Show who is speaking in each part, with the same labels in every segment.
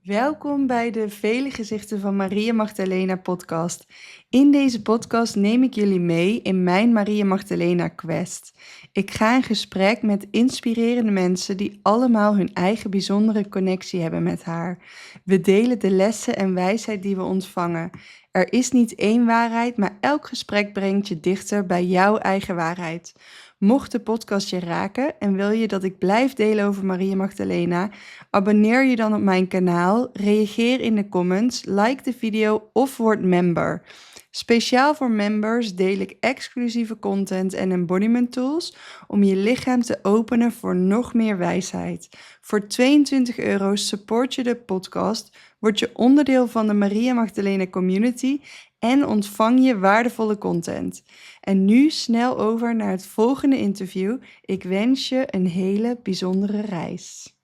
Speaker 1: Welkom bij de Vele Gezichten van Maria Magdalena podcast. In deze podcast neem ik jullie mee in mijn Maria Magdalena quest. Ik ga in gesprek met inspirerende mensen die allemaal hun eigen bijzondere connectie hebben met haar. We delen de lessen en wijsheid die we ontvangen. Er is niet één waarheid, maar elk gesprek brengt je dichter bij jouw eigen waarheid. Mocht de podcast je raken en wil je dat ik blijf delen over Maria Magdalena, abonneer je dan op mijn kanaal, reageer in de comments, like de video of word member. Speciaal voor members deel ik exclusieve content en embodiment tools om je lichaam te openen voor nog meer wijsheid. Voor €22 support je de podcast, word je onderdeel van de Maria Magdalena community en ontvang je waardevolle content. En nu snel over naar het volgende interview. Ik wens je een hele bijzondere reis.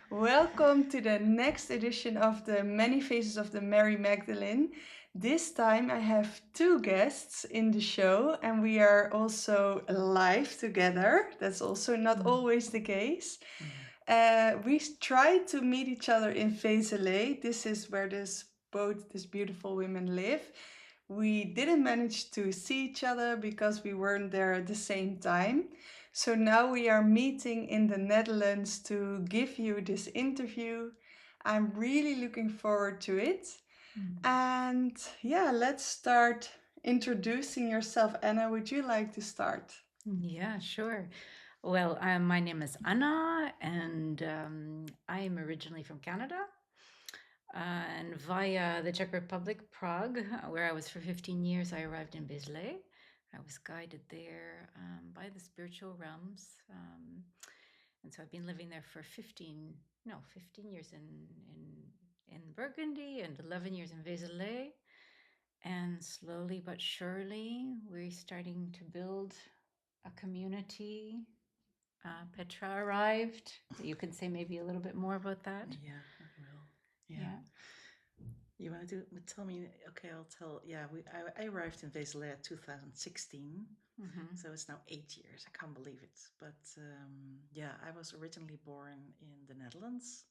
Speaker 1: Welcome to the next edition of the Many Faces of the Mary Magdalene. This time I have two guests in the show and we are also live together. That's also not always the case. We tried to meet each other in Vezeley. This is where these beautiful women live. We didn't manage to see each other because we weren't there at the same time. So now we are meeting in the Netherlands to give you this interview. I'm really looking forward to it. And yeah, let's start introducing yourself. Ana, would you like to start?
Speaker 2: Yeah, sure. Well, my name is Ana, and I am originally from Canada. And via the Czech Republic, Prague, where I was for 15 years, I arrived in Vezeley. I was guided there by the spiritual realms. And so I've been living there for 15 years in Burgundy and 11 years in Vezeley. And slowly but surely, we're starting to build a community. Petra arrived. You can say maybe a little bit more about that.
Speaker 3: Yeah, I will. Yeah. You want to tell me? Okay, I'll tell. Yeah, I arrived in Vezeley 2016, so it's now 8 years. I can't believe it. But yeah, I was originally born in the Netherlands,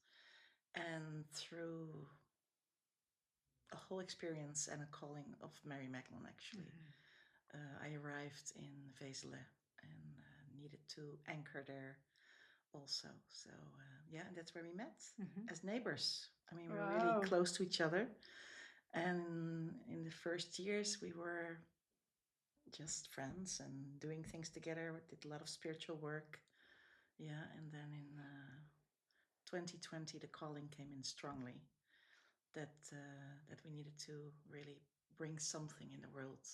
Speaker 3: and through a whole experience and a calling of Mary Magdalene, actually, I arrived in Vezeley and needed to anchor there also. So yeah, and that's where we met as neighbors. I mean, we were really close to each other. And in the first years, we were just friends and doing things together. We did a lot of spiritual work. Yeah, and then in 2020, the calling came in strongly that that we needed to really bring something in the world,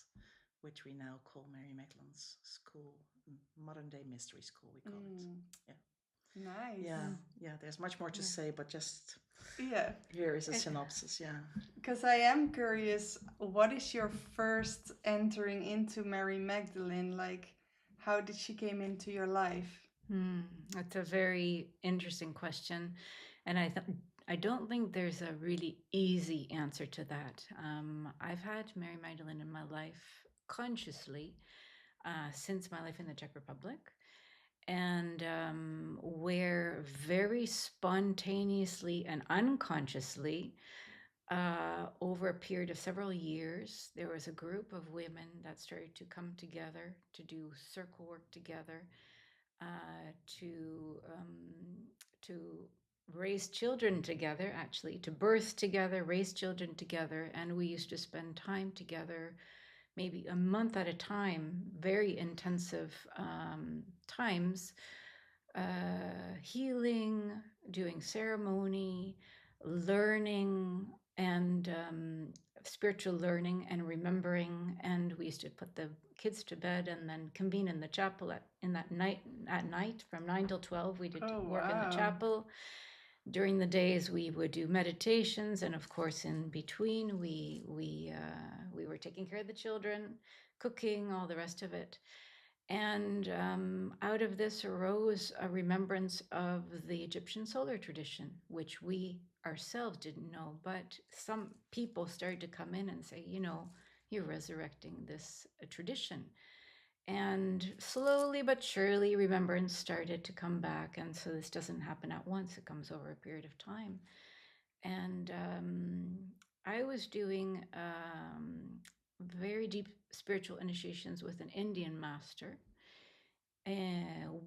Speaker 3: which we now call Mary Magdalene's School, modern day mystery school, we call it. Yeah.
Speaker 1: Nice.
Speaker 3: Yeah. There's much more to say, but just
Speaker 1: Yeah.
Speaker 3: here is a synopsis. Yeah.
Speaker 1: Because I am curious, what is your first entering into Mary Magdalene? Like, how did she came into your life?
Speaker 2: That's a very interesting question, and I don't think there's a really easy answer to that. I've had Mary Magdalene in my life consciously since my life in the Czech Republic, and where very spontaneously and unconsciously, over a period of several years, there was a group of women that started to come together to do circle work together, to raise children together, actually, to birth together, raise children together, and we used to spend time together, maybe a month at a time, very intensive times, healing, doing ceremony, learning, and spiritual learning and remembering. And we used to put the kids to bed and then convene in the chapel at night from 9 till 12. We did work in the chapel. During the days, we would do meditations, and of course, in between, we were taking care of the children, cooking, all the rest of it. And out of this arose a remembrance of the Egyptian solar tradition, which we ourselves didn't know, but some people started to come in and say, you're resurrecting this tradition. And slowly but surely, remembrance started to come back. And so this doesn't happen at once, it comes over a period of time. And I was doing very deep spiritual initiations with an Indian master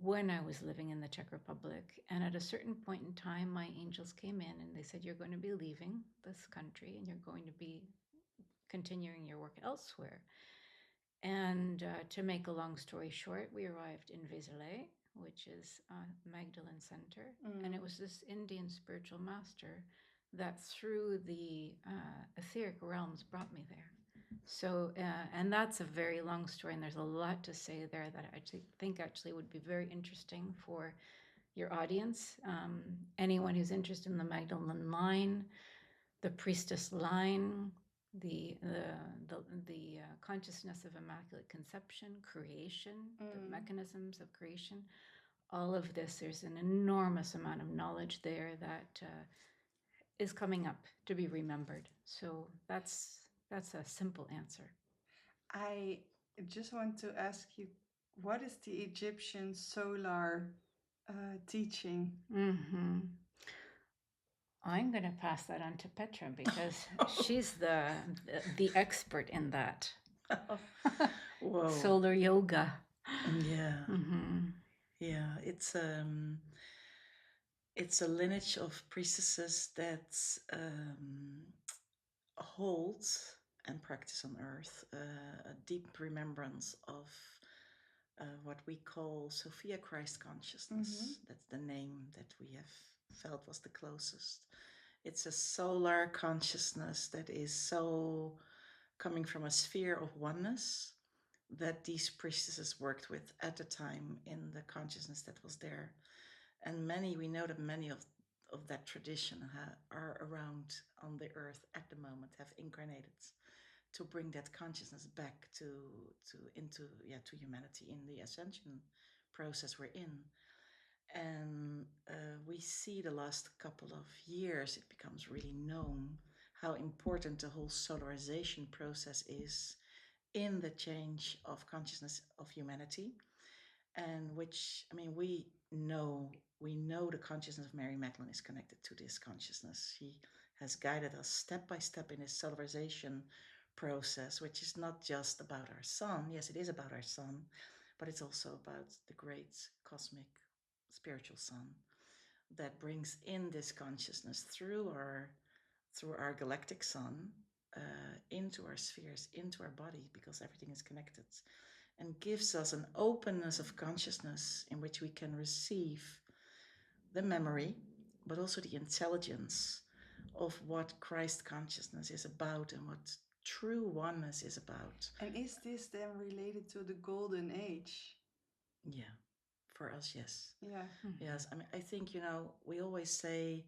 Speaker 2: when I was living in the Czech Republic. And at a certain point in time, my angels came in and they said, "You're going to be leaving this country and you're going to be continuing your work elsewhere." And to make a long story short, we arrived in Vezeley, which is Magdalene Center. And it was this Indian spiritual master that through the etheric realms brought me there. So, and that's a very long story, and there's a lot to say there that I think actually would be very interesting for your audience. Anyone who's interested in the Magdalene line, the priestess line, the consciousness of Immaculate Conception, creation, the mechanisms of creation, all of this, there's an enormous amount of knowledge there that is coming up to be remembered. So that's a simple answer.
Speaker 1: I just want to ask you, what is the Egyptian solar teaching?
Speaker 2: Mm-hmm. I'm going to pass that on to Petra because she's the expert in that.
Speaker 3: Whoa.
Speaker 2: Solar yoga.
Speaker 3: Yeah.
Speaker 2: Mm-hmm.
Speaker 3: Yeah, it's a lineage of priestesses that holds and practice on earth a deep remembrance of what we call Sophia Christ consciousness. That's the name that we have felt was the closest. It's a solar consciousness that is so coming from a sphere of oneness that these priestesses worked with at the time in the consciousness that was there. And we know that many of that tradition are around on the earth at the moment, have incarnated to bring that consciousness back to humanity in the ascension process we're in. And we see the last couple of years it becomes really known how important the whole solarization process is in the change of consciousness of humanity, and which, I mean, we know the consciousness of Mary Magdalene is connected to this consciousness. She has guided us step by step in this solarization process, which is not just about our son. Yes, it is about our son, but it's also about the great cosmic spiritual son that brings in this consciousness through our galactic sun into our spheres, into our body, because everything is connected, and gives us an openness of consciousness in which we can receive the memory, but also the intelligence of what Christ consciousness is about and what true oneness is about.
Speaker 1: And is this then related to the golden age?
Speaker 3: Yeah, for us, yes.
Speaker 1: Yeah.
Speaker 3: Yes, I mean, I think, we always say,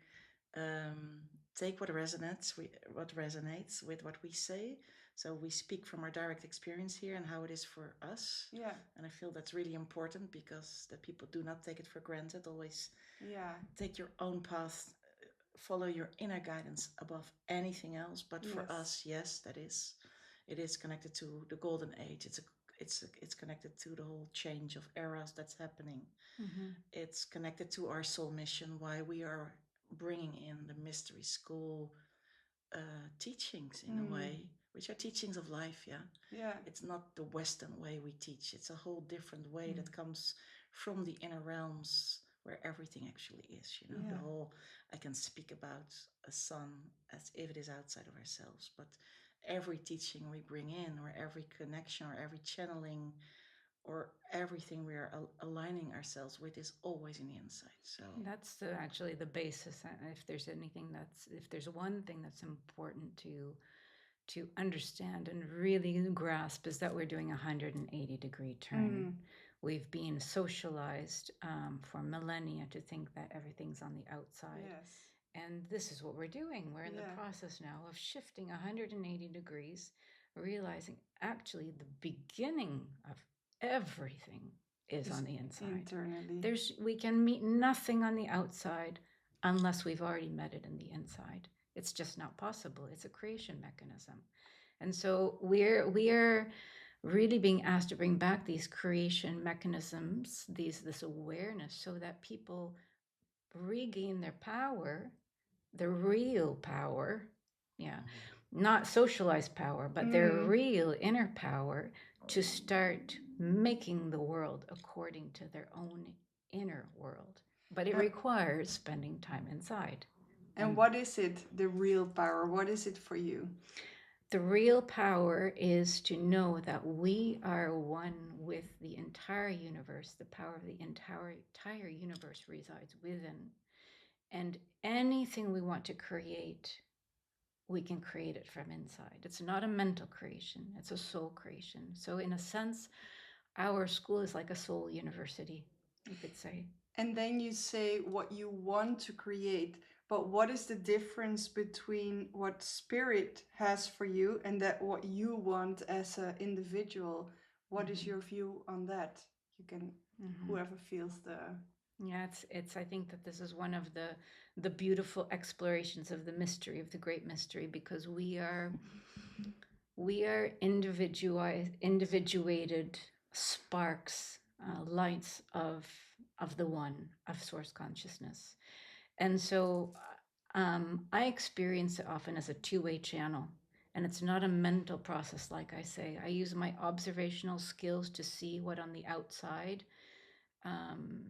Speaker 3: take what resonates with what we say. So we speak from our direct experience here and how it is for us.
Speaker 1: Yeah.
Speaker 3: And I feel that's really important because that people do not take it for granted. Always take your own path, follow your inner guidance above anything else. But for us, yes, it is connected to the golden age. It's connected to the whole change of eras that's happening. It's connected to our soul mission, why we are bringing in the Mysterie School teachings in a way, which are teachings of life.
Speaker 1: Yeah.
Speaker 3: It's not the Western way we teach. It's a whole different way that comes from the inner realms where everything actually is. The whole, I can speak about a sun as if it is outside of ourselves, but every teaching we bring in, or every connection, or every channeling, or everything we are aligning ourselves with is always in the inside. So
Speaker 2: that's actually the basis. If there's one thing that's important to understand and really grasp, is that we're doing a 180-degree turn. We've been socialized for millennia to think that everything's on the outside.
Speaker 1: Yes.
Speaker 2: And this is what we're doing. We're in the process now of shifting 180 degrees, realizing actually the beginning of everything is on the inside.
Speaker 1: Internally.
Speaker 2: We can meet nothing on the outside unless we've already met it in the inside. It's just not possible. It's a creation mechanism. And so we're really being asked to bring back these creation mechanisms, this awareness, so that people regain their power, the real power, not socialized power, but their real inner power to start making the world according to their own inner world. But it requires spending time inside.
Speaker 1: And what is it, the real power? What is it for you?
Speaker 2: The real power is to know that we are one with the entire universe. The power of the entire universe resides within. And anything we want to create, we can create it from inside. It's not a mental creation, it's a soul creation. So, in a sense, our school is like a soul university, you could say.
Speaker 1: And then you say what you want to create. But what is the difference between what spirit has for you and that what you want as an individual? What is your view on that? You can, whoever feels the...
Speaker 2: Yeah, it's. I think that this is one of the beautiful explorations of the mystery, of the great mystery, because we are individuated sparks, lights of the one, of source consciousness. And so I experience it often as a two-way channel. And it's not a mental process, like I say. I use my observational skills to see what on the outside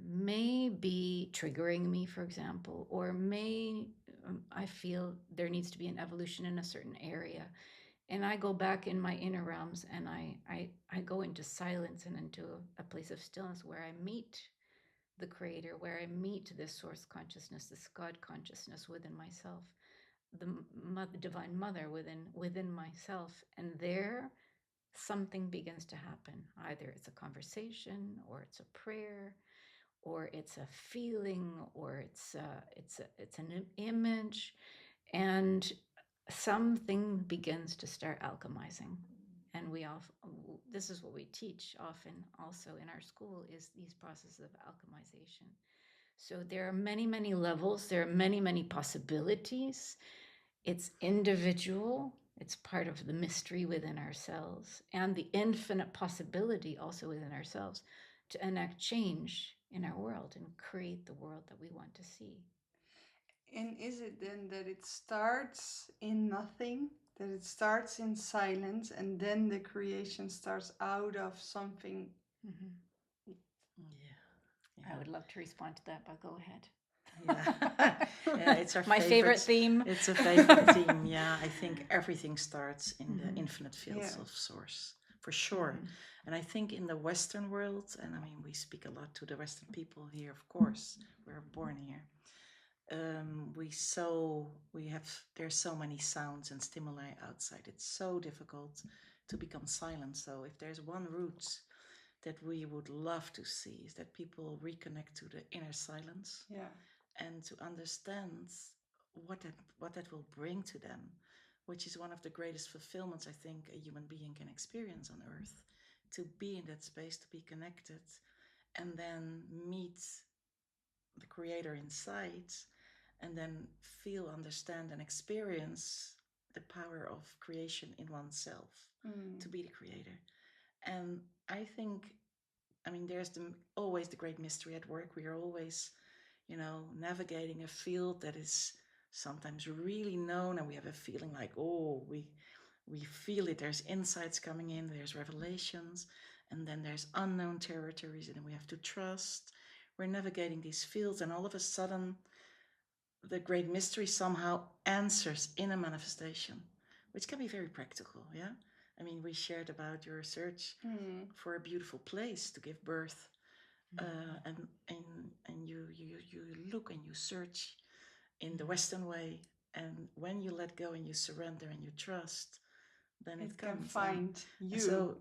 Speaker 2: may be triggering me, for example, or I feel there needs to be an evolution in a certain area. And I go back in my inner realms and I go into silence and into a place of stillness where I meet the creator, where I meet this source consciousness, this God consciousness within myself, the divine mother within myself. And there something begins to happen. Either it's a conversation, or it's a prayer, or it's a feeling, or it's an image, and something begins to start alchemizing. And this is what we teach often also in our school, is these processes of alchemization. So there are many, many levels, there are many, many possibilities. It's individual, it's part of the mystery within ourselves, and the infinite possibility also within ourselves to enact change in our world and create the world that we want to see.
Speaker 1: And is it then that it starts in nothing, that it starts in silence, and then the creation starts out of something?
Speaker 2: I would love to respond to that, but go ahead.
Speaker 3: Yeah, it's our
Speaker 2: my favorite theme.
Speaker 3: It's a favorite theme. Yeah, I think everything starts in the infinite fields of source, for sure. And I think in the Western world, and I mean, we speak a lot to the Western people here, of course, we're born here. There's so many sounds and stimuli outside. It's so difficult to become silent. So if there's one route that we would love to see, is that people reconnect to the inner silence, and to understand what that will bring to them, which is one of the greatest fulfillments I think a human being can experience on earth, to be in that space, to be connected, and then meet the creator inside, and then feel, understand, and experience the power of creation in oneself, to be the creator. And I think, I mean, there's always the great mystery at work. We are always, navigating a field that is sometimes really known, and we have a feeling like, oh, we feel it. There's insights coming in, there's revelations, and then there's unknown territories, and then we have to trust. We're navigating these fields, and all of a sudden, the great mystery somehow answers in a manifestation, which can be very practical. Yeah, I mean, we shared about your search for a beautiful place to give birth, and you look and you search in the Western way, and when you let go and you surrender and you trust, then it comes.
Speaker 1: Can find you.
Speaker 3: So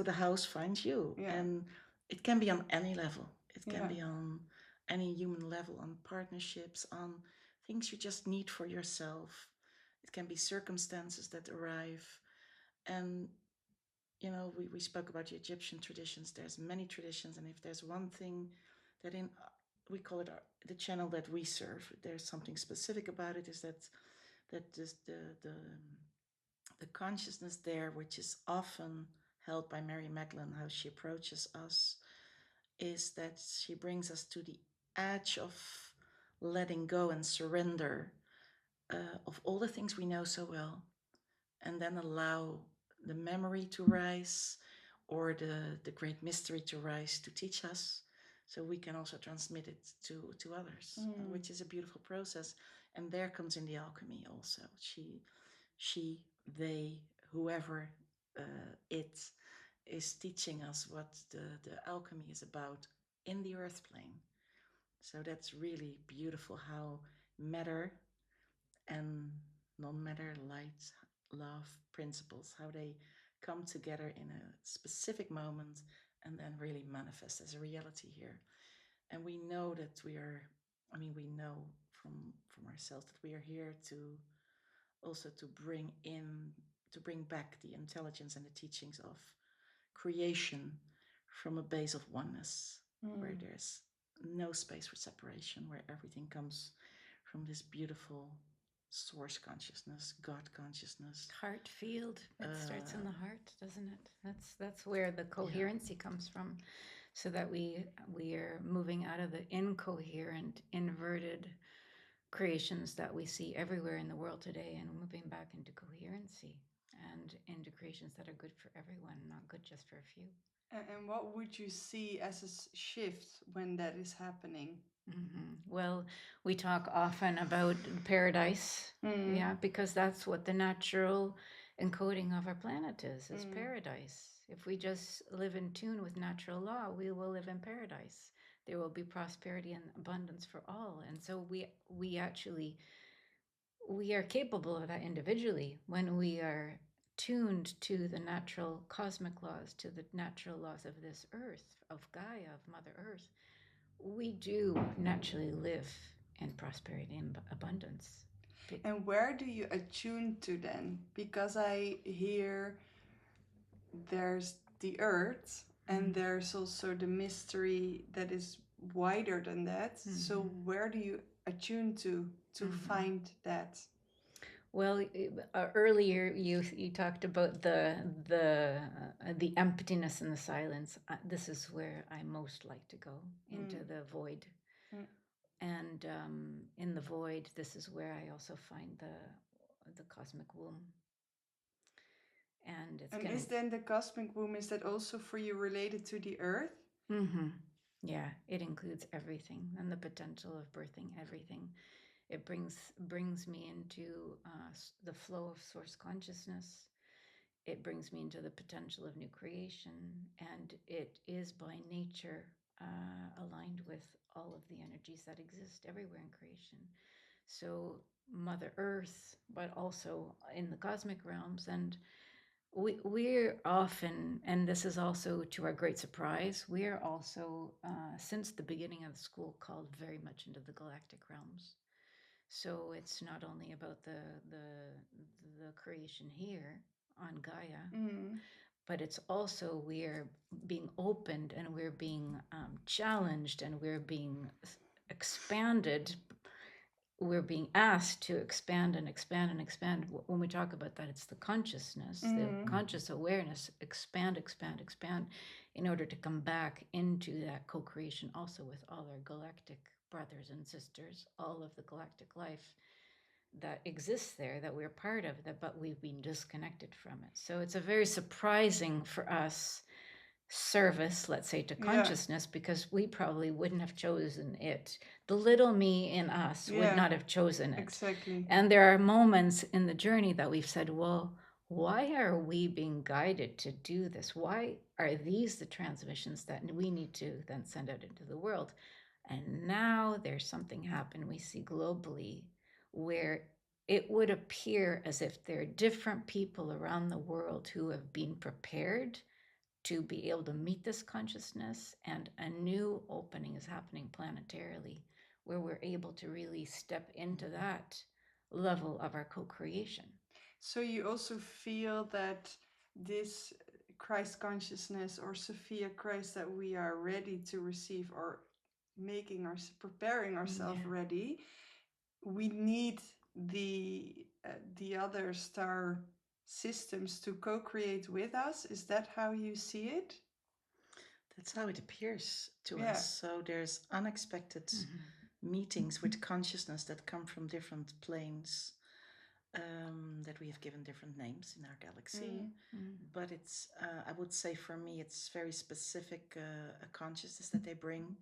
Speaker 3: the house finds you, and it can be on any level. It can be on any human level, on partnerships, on things you just need for yourself. It can be circumstances that arrive. And we spoke about the Egyptian traditions. There's many traditions, and if there's one thing that we call it the channel that we serve, there's something specific about it, is that just the consciousness there, which is often held by Mary Magdalene, how she approaches us, is that she brings us to the edge of letting go and surrender of all the things we know so well, and then allow the memory to rise or the great mystery to rise to teach us, so we can also transmit it to others, which is a beautiful process. And there comes in the alchemy also. She, they, whoever it is teaching us what the alchemy is about in the earth plane. So that's really beautiful how matter and non-matter, light, love, principles, how they come together in a specific moment and then really manifest as a reality here. And we know that we know from ourselves that we are here to also to bring back the intelligence and the teachings of creation from a base of oneness, where there's no space for separation, where everything comes from this beautiful source consciousness, God consciousness.
Speaker 2: Heart field. It starts in the heart, doesn't it? That's where the coherency comes from, so that we are moving out of the incoherent, inverted creations that we see everywhere in the world today, and moving back into coherency and into creations that are good for everyone, not good just for a few.
Speaker 1: And what would you see as a shift when that is happening?
Speaker 2: Well, we talk often about paradise, yeah, because that's what the natural encoding of our planet is paradise. If we just live in tune with natural law, we will live in paradise. There will be prosperity and abundance for all. And so we are capable of that individually when we are tuned to the natural cosmic laws, to the natural laws of this earth, of Gaia, of Mother Earth. We do naturally live in prosperity and abundance.
Speaker 1: And where do you attune to then? Because I hear there's the earth and there's also the mystery that is wider than that. So where do you attune to find that?
Speaker 2: Well, earlier you talked about the emptiness and the silence. This is where I most like to go, into the void. And in the void, this is where I also find the cosmic womb. And
Speaker 1: is then the cosmic womb, is that also for you related to the earth?
Speaker 2: Yeah, it includes everything and the potential of birthing everything. It brings me into the flow of source consciousness. It brings me into the potential of new creation, and it is by nature aligned with all of the energies that exist everywhere in creation. So Mother Earth, but also in the cosmic realms. And we're often, and this is also to our great surprise, we're also, since the beginning of the school, called very much into the galactic realms. So it's not only about the creation here on Gaia, but it's also we're being opened and we're being challenged and we're being expanded. We're being asked to expand and expand and expand. When we talk about that, it's the consciousness, the conscious awareness, expand, expand, expand, in order to come back into that co-creation also with all our galactic brothers and sisters, all of the galactic life that exists there, that we're part of, but we've been disconnected from it. So it's a very surprising for us service, let's say, to consciousness, because we probably wouldn't have chosen it. The little me in us would not have chosen it.
Speaker 1: Exactly.
Speaker 2: And there are moments in the journey that we've said, well, why are we being guided to do this? Why are these the transmissions that we need to then send out into the world? And now there's something happen we see globally where it would appear as if there are different people around the world who have been prepared to be able to meet this consciousness, and a new opening is happening planetarily where we're able to really step into that level of our co-creation.
Speaker 1: So you also feel that this Christ consciousness or Sophia Christ that we are ready to receive, or preparing ourselves ready, we need the other star systems to co-create with us. Is that how you see it?
Speaker 3: That's how it appears to us. So there's unexpected meetings with consciousness that come from different planes, that we have given different names in our galaxy. But it's, I would say for me, it's very specific a consciousness that they bring,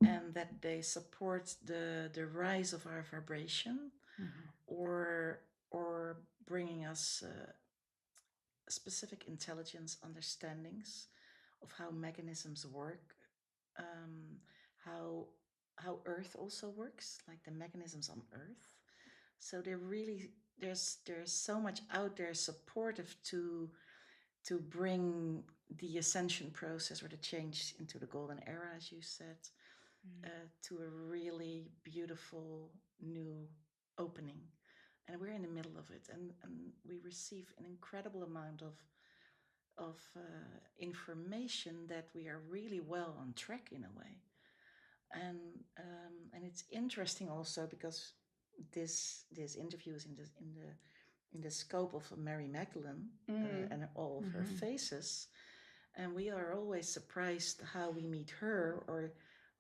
Speaker 3: and that they support the rise of our vibration, or bringing us specific intelligence understandings of how mechanisms work, how Earth also works, like the mechanisms on Earth. So they're really, there's so much out there supportive to bring the ascension process or the change into the golden era, as you said, to a really beautiful new opening. And we're in the middle of it, and we receive an incredible amount of information that we are really well on track in a way. And it's interesting also because this interview is in the scope of Mary Magdalene and all of her faces, and we are always surprised how we meet her, or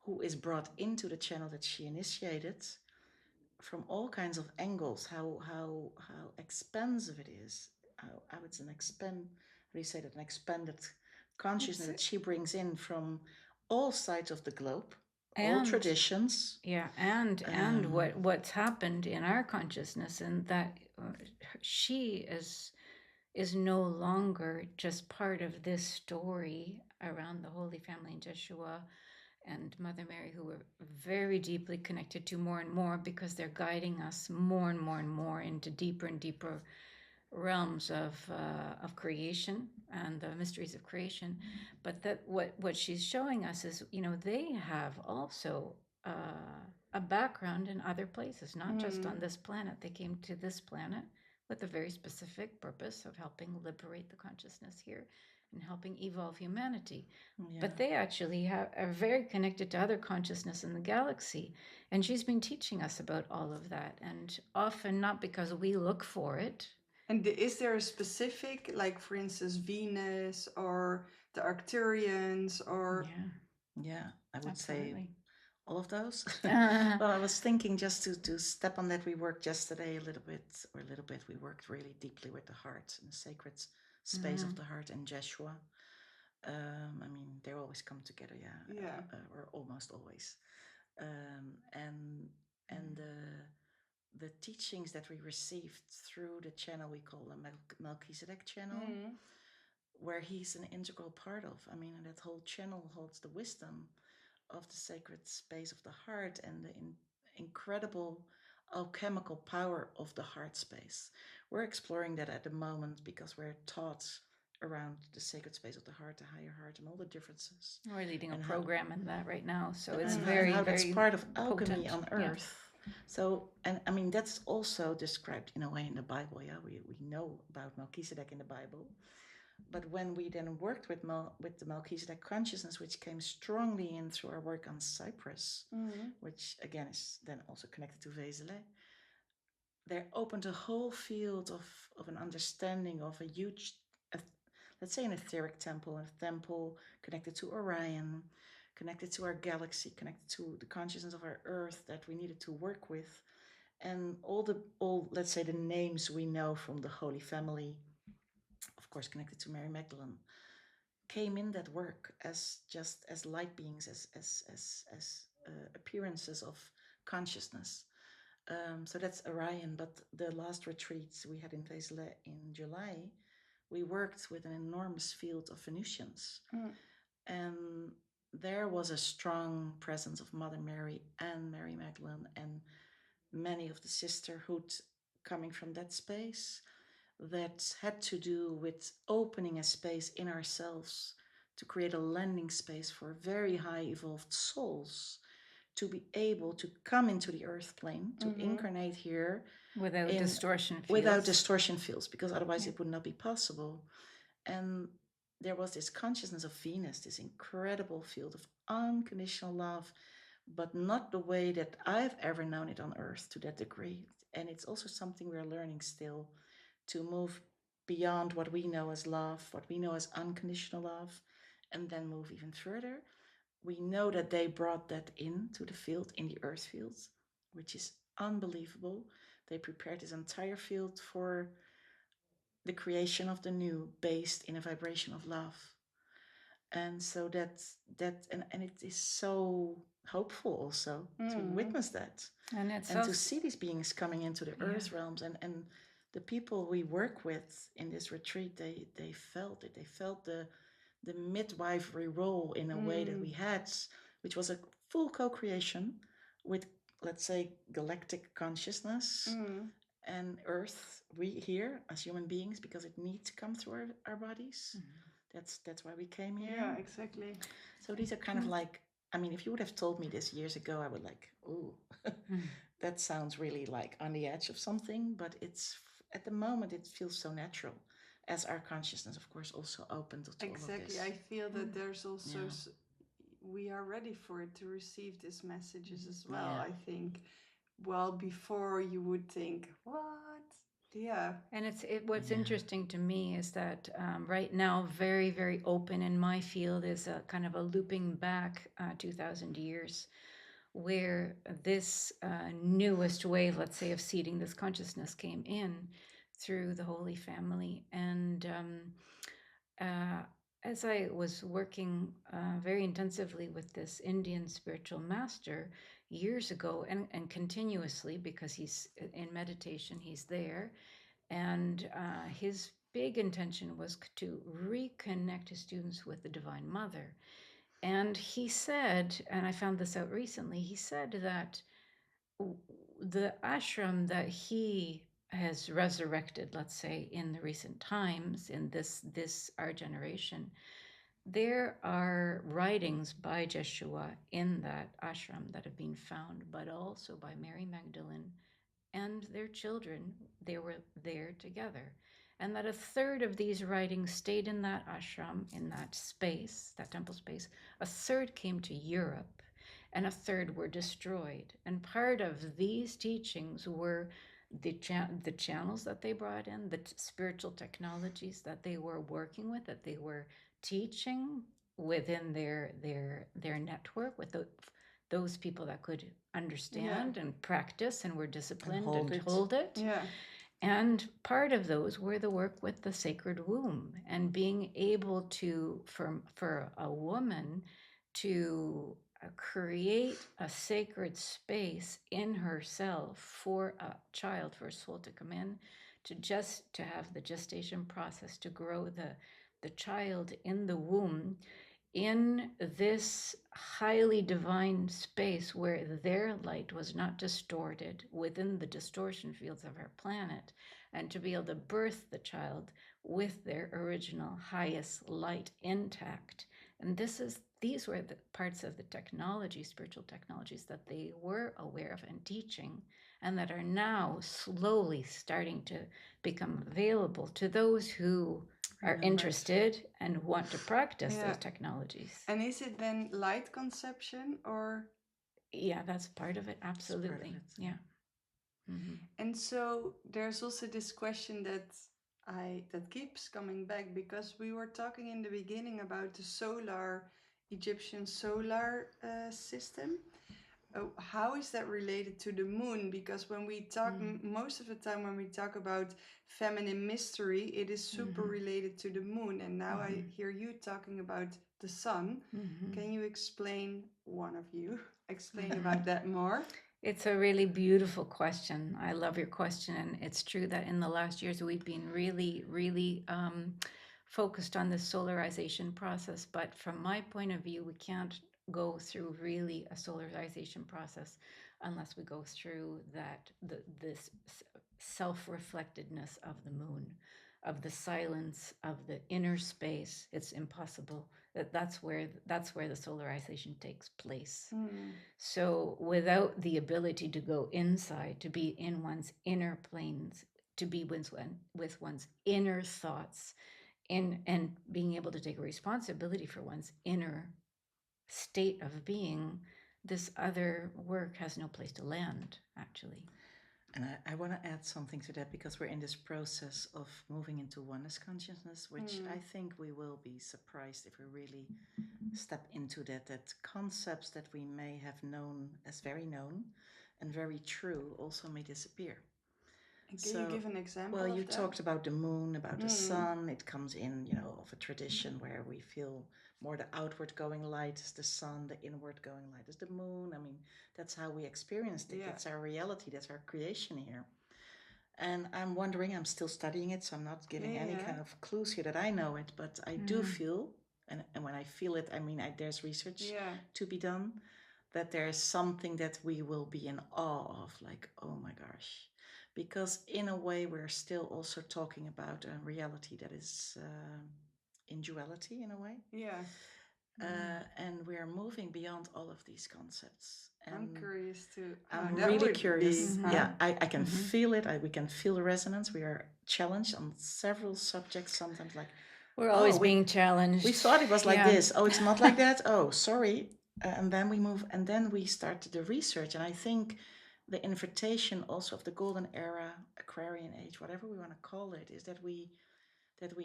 Speaker 3: who is brought into the channel that she initiated, from all kinds of angles. How expansive it is. How it's an how do you say that? An expanded consciousness that she brings in from all sides of the globe, all traditions.
Speaker 2: Yeah, and what's happened in our consciousness, and that she is no longer just part of this story around the Holy Family and Jeshua and Mother Mary, who we're very deeply connected to more and more, because they're guiding us more and more and more into deeper and deeper realms of creation and the mysteries of creation. But that what she's showing us is, they have also a background in other places, not just on this planet. They came to this planet with a very specific purpose of helping liberate the consciousness here and helping evolve humanity. Yeah. But they actually are very connected to other consciousness in the galaxy. And she's been teaching us about all of that, and often not because we look for it.
Speaker 1: And is there a specific, like for instance, Venus or the Arcturians, or?
Speaker 3: Yeah, I would say all of those. Well, I was thinking just to step on that. We worked yesterday a little bit. We worked really deeply with the heart and the sacred space of the heart and Jeshua. I mean, they always come together, or almost always. And the teachings that we received through the channel we call the Melchizedek channel, where he's an integral part of. I mean, that whole channel holds the wisdom of the sacred space of the heart and the incredible alchemical power of the heart space. We're exploring that at the moment because we're taught around the sacred space of the heart, the higher heart, and all the differences.
Speaker 2: We're leading a program in that right now, so it's very,
Speaker 3: how
Speaker 2: very
Speaker 3: that's part of alchemy
Speaker 2: potent
Speaker 3: on Earth. Yeah. So, and I mean, that's also described in a way in the Bible. Yeah, we know about Melchizedek in the Bible. But when we then worked with the Melchizedek consciousness, which came strongly in through our work on Cyprus, which again is then also connected to Vezeley, there opened a whole field of an understanding of a huge, let's say, an etheric temple, a temple connected to Orion, connected to our galaxy, connected to the consciousness of our Earth that we needed to work with, and all let's say the names we know from the Holy Family, of course connected to Mary Magdalene, came in that work as just as light beings, as appearances of consciousness. So that's Orion. But the last retreats we had in Vezeley in July, we worked with an enormous field of Venusians. And there was a strong presence of Mother Mary and Mary Magdalene and many of the sisterhood coming from that space, that had to do with opening a space in ourselves to create a landing space for very high evolved souls to be able to come into the earth plane, to incarnate here
Speaker 2: without distortion
Speaker 3: fields, because otherwise it would not be possible. And there was this consciousness of Venus, this incredible field of unconditional love, but not the way that I've ever known it on earth to that degree. And it's also something we're learning still, to move beyond what we know as love, what we know as unconditional love, and then move even further. We know that they brought that into the field, in the earth fields, which is unbelievable. They prepared this entire field for the creation of the new, based in a vibration of love. And so and it is so hopeful also to witness that,
Speaker 2: and it's
Speaker 3: and
Speaker 2: also,
Speaker 3: to see these beings coming into the earth realms, and the people we work with in this retreat, they felt it. They felt the midwifery role in a way that we had, which was a full co-creation with, let's say, galactic consciousness and earth, we here as human beings, because it needs to come through our bodies. That's why we came here.
Speaker 1: Yeah, exactly.
Speaker 3: So these are kind of like, I mean, if you would have told me this years ago, I would like, ooh, that sounds really like on the edge of something, but it's, at the moment, it feels so natural, as our consciousness, of course, also opened to all of this.
Speaker 1: Exactly. I feel that there's also we are ready for it to receive these messages as well. I think, well, before you would think, what? Yeah.
Speaker 2: And what's interesting to me is that right now, very, very open in my field is a kind of a looping back 2,000 years, where this newest wave, let's say, of seeding this consciousness came in through the Holy Family. And as I was working very intensively with this Indian spiritual master years ago, and continuously, because he's in meditation, he's there, and his big intention was to reconnect his students with the Divine Mother. And he said, and I found this out recently, he said that the ashram that he has resurrected, let's say, in the recent times, in this our generation, there are writings by Jeshua in that ashram that have been found, but also by Mary Magdalene and their children. They were there together. And that a third of these writings stayed in that ashram, in that space, that temple space. A third came to Europe, and a third were destroyed. And part of these teachings were the channels that they brought in, the spiritual technologies that they were working with, that they were teaching within their network, with those people that could understand and practice and were disciplined and hold it.
Speaker 1: Yeah.
Speaker 2: And part of those were the work with the sacred womb, and being able to, for a woman to create a sacred space in herself for a child, for a soul to come in, to have the gestation process, to grow the child in the womb, in this highly divine space where their light was not distorted within the distortion fields of our planet, and to be able to birth the child with their original highest light intact. And these were the parts of the technology, spiritual technologies, that they were aware of and teaching, and that are now slowly starting to become available to those who are interested and want to practice those technologies.
Speaker 1: And is it then light conception, or?
Speaker 2: Yeah, that's part of it. Absolutely.
Speaker 3: Part of it.
Speaker 2: Yeah. Mm-hmm.
Speaker 1: And so there's also this question that keeps coming back, because we were talking in the beginning about the Egyptian solar system. How is that related to the moon? Because when we talk, most of the time when we talk about feminine mystery, it is super related to the moon. And now I hear you talking about the sun. Can you explain, one of you, explain about that more?
Speaker 2: It's a really beautiful question. I love your question. And it's true that in the last years, we've been really, really focused on the solarization process. But from my point of view, we can't go through really a solarization process unless we go through this self-reflectedness of the moon, of the silence, of the inner space. It's impossible. That's where the solarization takes place. So without the ability to go inside, to be in one's inner planes, to be with one's inner thoughts, and being able to take responsibility for one's inner state of being, this other work has no place to land, actually.
Speaker 3: And I want to add something to that, because we're in this process of moving into oneness consciousness, which I think we will be surprised if we really step into that concepts that we may have known as very known and very true also may disappear.
Speaker 1: Can you give an example?
Speaker 3: Well,
Speaker 1: of
Speaker 3: you
Speaker 1: that?
Speaker 3: talked about the moon, about the sun. It comes in, of a tradition where we feel more the outward going light is the sun, the inward going light is the moon. I mean, that's how we experienced it. That's our reality. That's our creation here. And I'm wondering, I'm still studying it, so I'm not giving any kind of clues here that I know it, but I do feel, and when I feel it, I mean, there's research to be done, that there's something that we will be in awe of, like, oh my gosh. Because in a way, we're still also talking about a reality that is in duality, in a way.
Speaker 1: Yeah.
Speaker 3: And we're moving beyond all of these concepts. And
Speaker 1: I'm curious too.
Speaker 3: I'm really curious. Yeah, I can feel it. We can feel the resonance. We are challenged on several subjects sometimes, like,
Speaker 2: we're always being challenged.
Speaker 3: we thought it was like this. Oh, it's not like that. Oh, sorry. And then we move, and then we start the research. And I think the invitation also of the golden era, Aquarian age, whatever we want to call it, is that we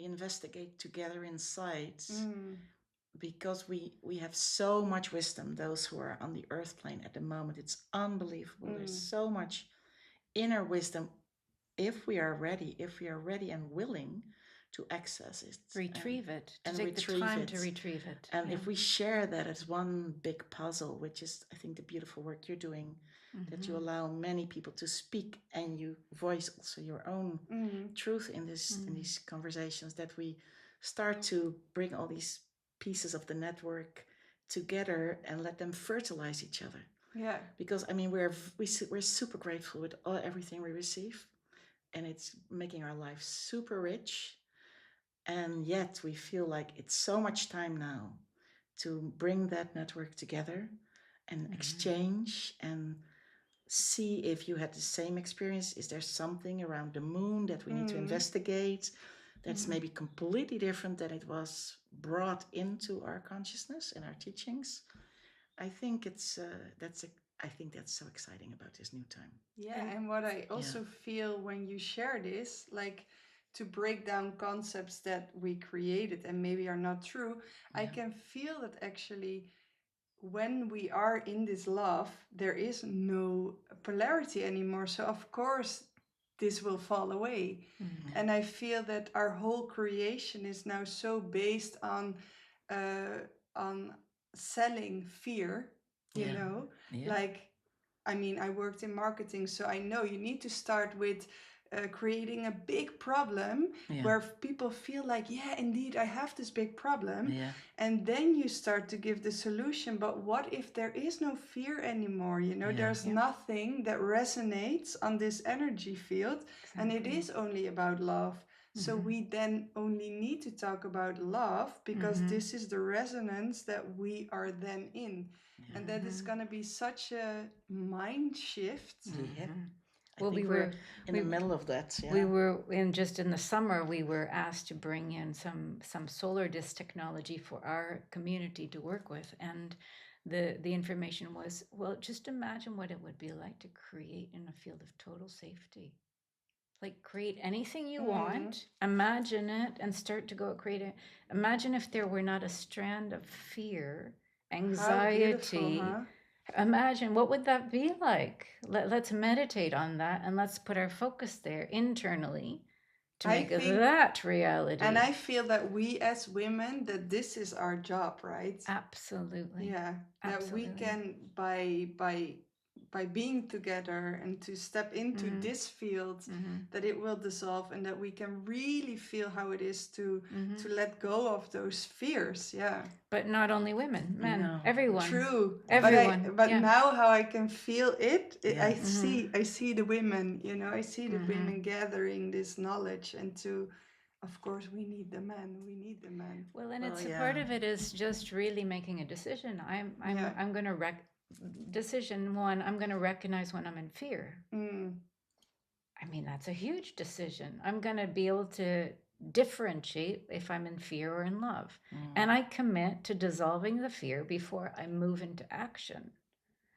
Speaker 3: investigate together inside, because we have so much wisdom, those who are on the earth plane at the moment. It's unbelievable. There's so much inner wisdom if we are ready and willing to access it,
Speaker 2: retrieve it, to
Speaker 3: and
Speaker 2: take the time to retrieve it.
Speaker 3: And if we share that as one big puzzle, which is, I think, the beautiful work you're doing, that you allow many people to speak and you voice also your own truth in these conversations, that we start to bring all these pieces of the network together and let them fertilize each other.
Speaker 1: Yeah.
Speaker 3: Because I mean, we're super grateful with everything we receive, and it's making our life super rich. And yet we feel like it's so much time now to bring that network together and exchange and see if you had the same experience. Is there something around the moon that we need to investigate that's maybe completely different than it was brought into our consciousness and our teachings? I think I think that's so exciting about this new time.
Speaker 1: Yeah, and what I also feel when you share this, like, to break down concepts that we created and maybe are not true, I can feel that actually when we are in this love, there is no polarity anymore. So of course this will fall away. And I feel that our whole creation is now so based on selling fear, you know. Like, I mean, I worked in marketing, so I know you need to start with creating a big problem where people feel like, yeah, indeed, I have this big problem. And then you start to give the solution. But what if there is no fear anymore? You know, there's nothing that resonates on this energy field. And it is only about love. So we then only need to talk about love, because this is the resonance that we are then in. And that is going to be such a mind shift.
Speaker 2: Well, we
Speaker 3: were in the middle of that.
Speaker 2: We were in the summer. We were asked to bring in some solar disc technology for our community to work with, and the information was, well, just imagine what it would be like to create in a field of total safety. Like, create anything you want, imagine it, and start to go create it. Imagine if there were not a strand of fear, anxiety. Imagine, what would that be like? Let's meditate on that, and let's put our focus there internally to make that reality.
Speaker 1: And I feel that we as women, that this is our job, right?
Speaker 2: Absolutely.
Speaker 1: Yeah.
Speaker 2: Absolutely.
Speaker 1: That we can, by being together and to step into this field, that it will dissolve, and that we can really feel how it is to let go of those fears. Yeah.
Speaker 2: But not only women, men, everyone.
Speaker 1: True.
Speaker 2: Everyone.
Speaker 1: But now how I can feel it, I see the women, you know, I see the women gathering this knowledge, and of course, we need the men.
Speaker 2: Well, and it's a part of it is just really making a decision. I'm going to decision one. I'm going to recognize when I'm in fear. I mean, that's a huge decision. I'm going to be able to differentiate if I'm in fear or in love, and I commit to dissolving the fear before I move into action.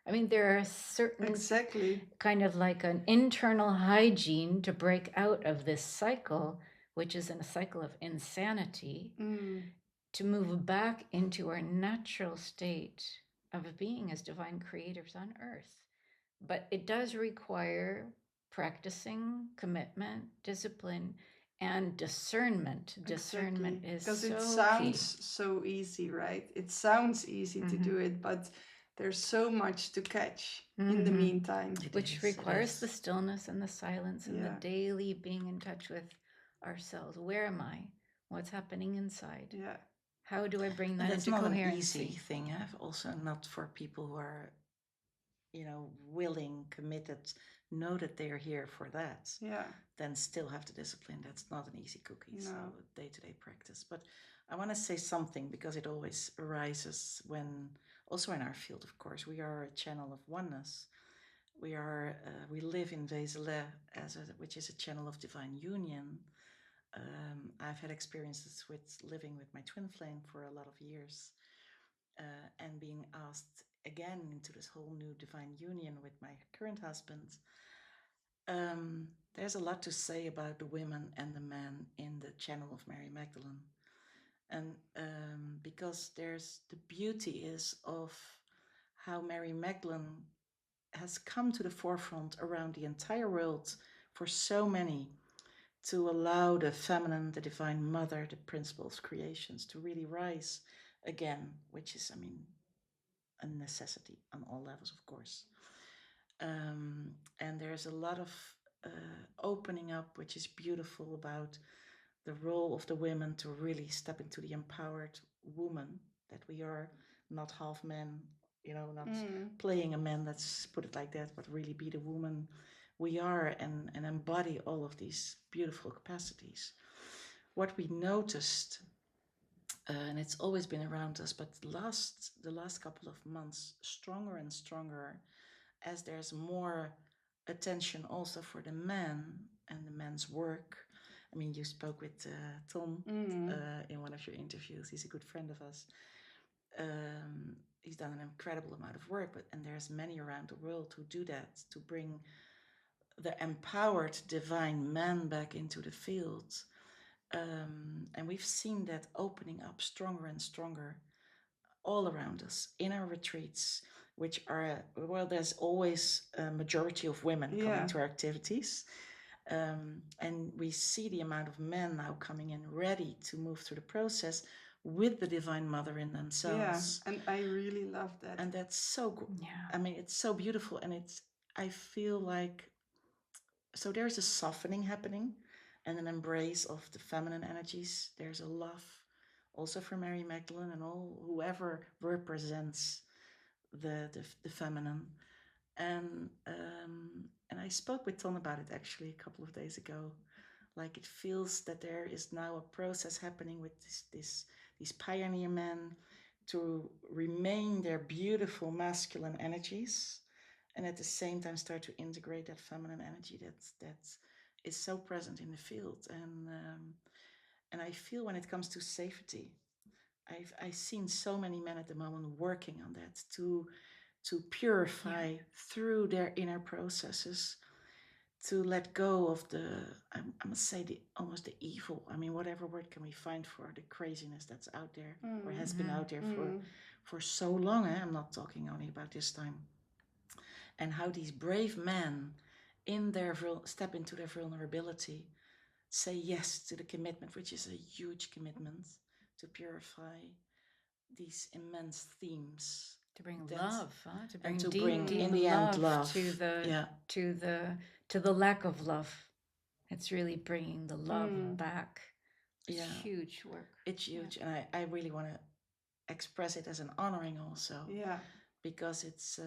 Speaker 2: I mean, there are certain
Speaker 1: Exactly.
Speaker 2: kind of like an internal hygiene to break out of this cycle, which is in a cycle of insanity, to move back into our natural state of being as divine creators on earth. But it does require practicing, commitment, discipline, and discernment. Discernment is
Speaker 1: because it
Speaker 2: so
Speaker 1: sounds
Speaker 2: key.
Speaker 1: so easy, right? It sounds easy to do it, but there's so much to catch in the meantime.
Speaker 2: Which requires the stillness and the silence and
Speaker 1: Yeah.
Speaker 2: the daily being in touch with ourselves. Where am I? What's happening inside?
Speaker 1: Yeah.
Speaker 2: How do I bring that
Speaker 3: That's
Speaker 2: into
Speaker 3: not
Speaker 2: coherency?
Speaker 3: an easy thing. Also not for people who are, willing, committed, know that they are here for that.
Speaker 1: Yeah.
Speaker 3: Then still have the discipline. That's not an easy cookie.
Speaker 1: No.
Speaker 3: So day-to-day practice. But I want to say something because it always arises when, also in our field, of course, we are a channel of oneness. We live in Vezeley which is a channel of divine union. I've had experiences with living with my twin flame for a lot of years, and being asked again into this whole new divine union with my current husband. There's a lot to say about the women and the men in the channel of Mary Magdalene. And because there's the beauty is of how Mary Magdalene has come to the forefront around the entire world for so many, to allow the feminine, the divine mother, the principle of creations to really rise again, which is, a necessity on all levels, of course. And there's a lot of opening up, which is beautiful, about the role of the women to really step into the empowered woman that we are, not half men, not playing a man, let's put it like that, but really be the woman we are, and embody all of these beautiful capacities. What we noticed, and it's always been around us, but the last couple of months, stronger and stronger, as there's more attention also for the man and the man's work. I mean, you spoke with Tom in one of your interviews. He's a good friend of us. He's done an incredible amount of work, and there's many around the world who do that, to bring the empowered divine man back into the field. And we've seen that opening up stronger and stronger all around us in our retreats, which are, there's always a majority of women coming to our activities. And we see the amount of men now coming in ready to move through the process with the divine mother in themselves.
Speaker 1: Yeah, and I really love that.
Speaker 3: And that's so good.
Speaker 2: Yeah.
Speaker 3: It's so beautiful. And I feel like, so there's a softening happening and an embrace of the feminine energies. There's a love also for Mary Magdalene and all whoever represents the feminine. And I spoke with Ton about it actually a couple of days ago. Like, it feels that there is now a process happening with these pioneer men to remain their beautiful masculine energies, and at the same time start to integrate that feminine energy that is so present in the field. And I feel, when it comes to safety, I've seen so many men at the moment working on that to purify through their inner processes, to let go of I must say, almost the evil. Whatever word can we find for the craziness that's out there, or has been out there for so long. I'm not talking only about this time. And how these brave men step into their vulnerability, say yes to the commitment, which is a huge commitment, to purify these immense themes,
Speaker 2: to bring love, to bring
Speaker 3: to
Speaker 2: deep,
Speaker 3: bring,
Speaker 2: deep
Speaker 3: in the end,
Speaker 2: love to the lack of love. It's really bringing the love back. It's huge work.
Speaker 3: It's huge, and I really want to express it as an honoring also.
Speaker 1: Yeah.
Speaker 3: Because it's,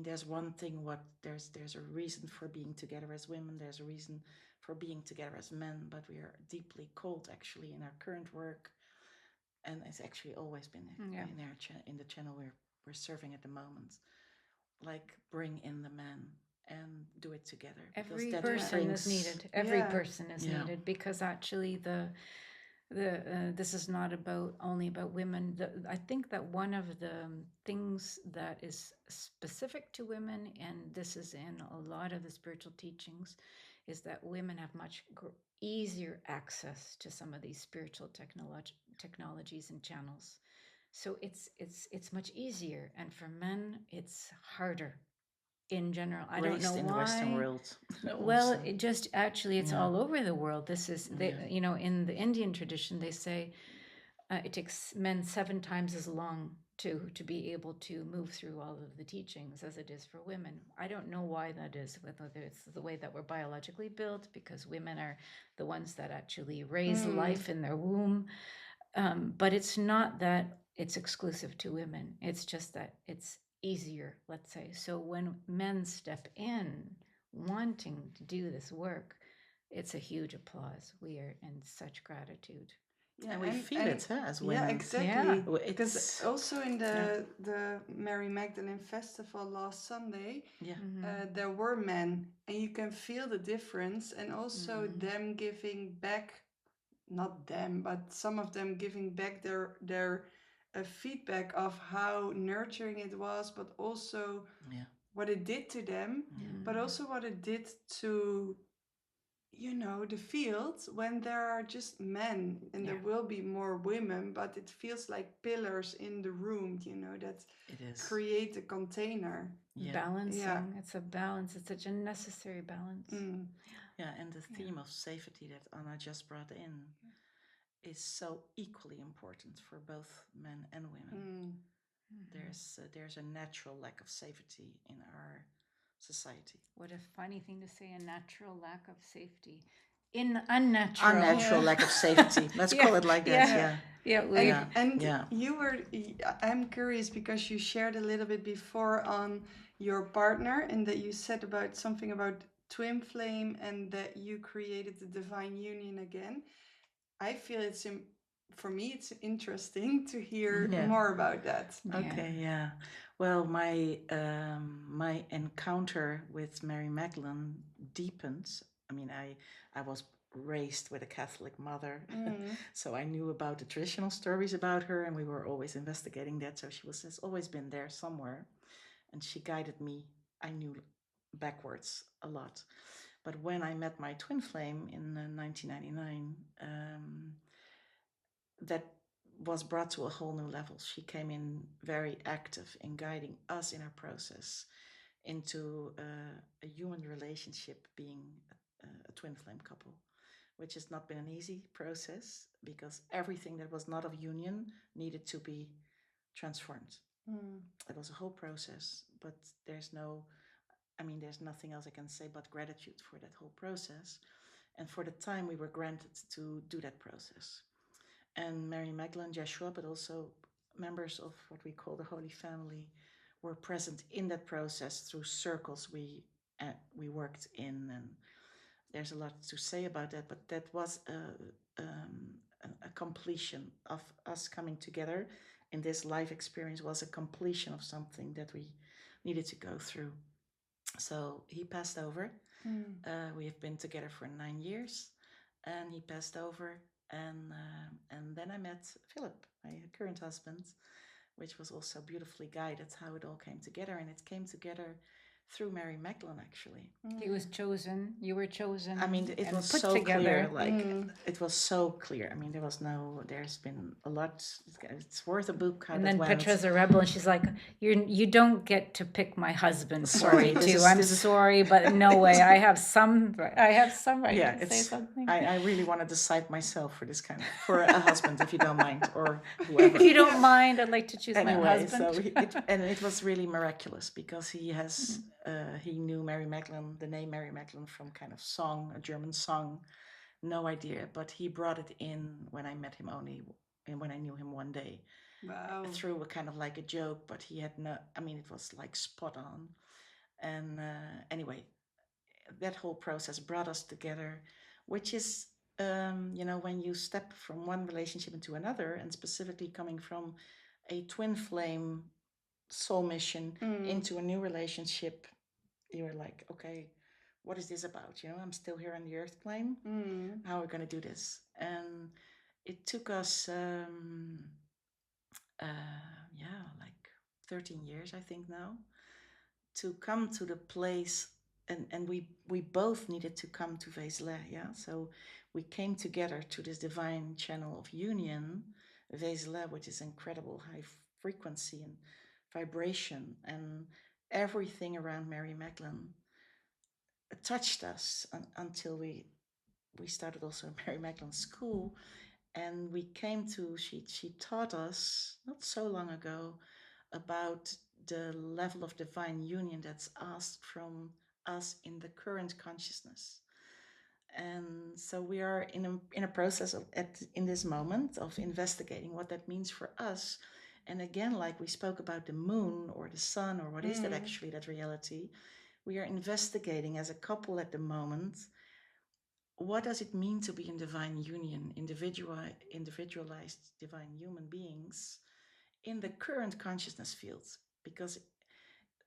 Speaker 3: there's one thing, there's a reason for being together as women, there's a reason for being together as men, but we are deeply called actually in our current work, and it's actually always been in the channel we're serving at the moment, like, bring in the men and do it together.
Speaker 2: Every person is needed. Every person is needed, because actually This is not only about women. I think that one of the things that is specific to women, and this is in a lot of the spiritual teachings, is that women have much easier access to some of these spiritual technologies and channels. So it's much easier, and for men it's harder. In general, I don't know
Speaker 3: in the Western world.
Speaker 2: Well,
Speaker 3: also.
Speaker 2: it just actually it's all over the world. This is in the Indian tradition they say it takes men 7 times as long to be able to move through all of the teachings as it is for women. I don't know why that is, whether it's the way that we're biologically built, because women are the ones that actually raise life in their womb. But it's not that it's exclusive to women. It's just that it's easier, let's say. So when men step in wanting to do this work, it's a huge applause. We are in such gratitude.
Speaker 3: Yeah, and we feel it as women.
Speaker 1: Yeah, exactly.
Speaker 2: Yeah.
Speaker 1: Because also in the Mary Magdalene Festival last Sunday, there were men, and you can feel the difference, and also them giving back, not them, but some of them giving back their feedback of how nurturing it was, but also what it did to them, but also what it did to the field when there are just men, and there will be more women, but it feels like pillars in the room, that create a container.
Speaker 2: Balancing. It's a balance. It's such a necessary balance.
Speaker 3: Yeah, and the theme of safety that Ana just brought in is so equally important for both men and women. There's a natural lack of safety in our society.
Speaker 2: What a funny thing to say, a natural lack of safety. Unnatural
Speaker 3: lack of safety. Let's call it like that.
Speaker 1: I'm curious because you shared a little bit before on your partner, and that you said about something about twin flame, and that you created the divine union again. I feel for me it's interesting to hear more about that.
Speaker 3: Okay, well, my encounter with Mary Magdalene deepened. I mean, I was raised with a Catholic mother, so I knew about the traditional stories about her, and we were always investigating that. So she has always been there somewhere, and she guided me. I knew backwards a lot, but when I met my twin flame in 1999, that was brought to a whole new level. She came in very active in guiding us in our process into a human relationship, being a twin flame couple, which has not been an easy process because everything that was not of union needed to be transformed. It was a whole process, but there's nothing else I can say but gratitude for that whole process and for the time we were granted to do that process. And Mary Magdalene, Joshua, but also members of what we call the Holy Family, were present in that process through circles we worked in, and there's a lot to say about that. But that was a completion of us coming together in this life experience. Was a completion of something that we needed to go through. So he passed over. We have been together for 9 years, and he passed over. And then I met Philip, my current husband, which was also beautifully guided how it all came together. And it came together through Mary Magdalene, actually.
Speaker 2: He was chosen. You were chosen.
Speaker 3: I mean, it was so clear. It was so clear. I mean, there's been a lot. It's worth a book.
Speaker 2: And then Petra's a rebel, and she's like, "You don't get to pick my husband for me too. I'm sorry, but no way. I have some right to say something."
Speaker 3: I really want to decide myself for a husband, if you don't mind, or whoever.
Speaker 2: If you don't mind, I'd like to choose my husband.
Speaker 3: So it was really miraculous because he knew Mary Magdalene, the name Mary Magdalene, from kind of song, a German song, no idea, but he brought it in when I met him only, and when I knew him one day.
Speaker 1: Wow.
Speaker 3: Through a kind of like a joke, but he had it was like spot on. And anyway, that whole process brought us together, which is, when you step from one relationship into another, and specifically coming from a twin flame soul mission into a new relationship, you're like, okay, what is this about? I'm still here on the earth plane. How are we going to do this? And it took us, like 13 years, I think now, to come to the place, and we both needed to come to Vezeley, yeah. So we came together to this divine channel of union, Vezeley, which is incredible high frequency and vibration, and everything around Mary Magdalene touched us until we started also Mary Magdalene School, and we came to she taught us not so long ago about the level of divine union that's asked from us in the current consciousness. And so we are in a process of in this moment of investigating what that means for us. And again, like we spoke about the moon or the sun, or what is that actually, that reality, we are investigating as a couple at the moment, what does it mean to be in divine union, individualized divine human beings in the current consciousness fields? Because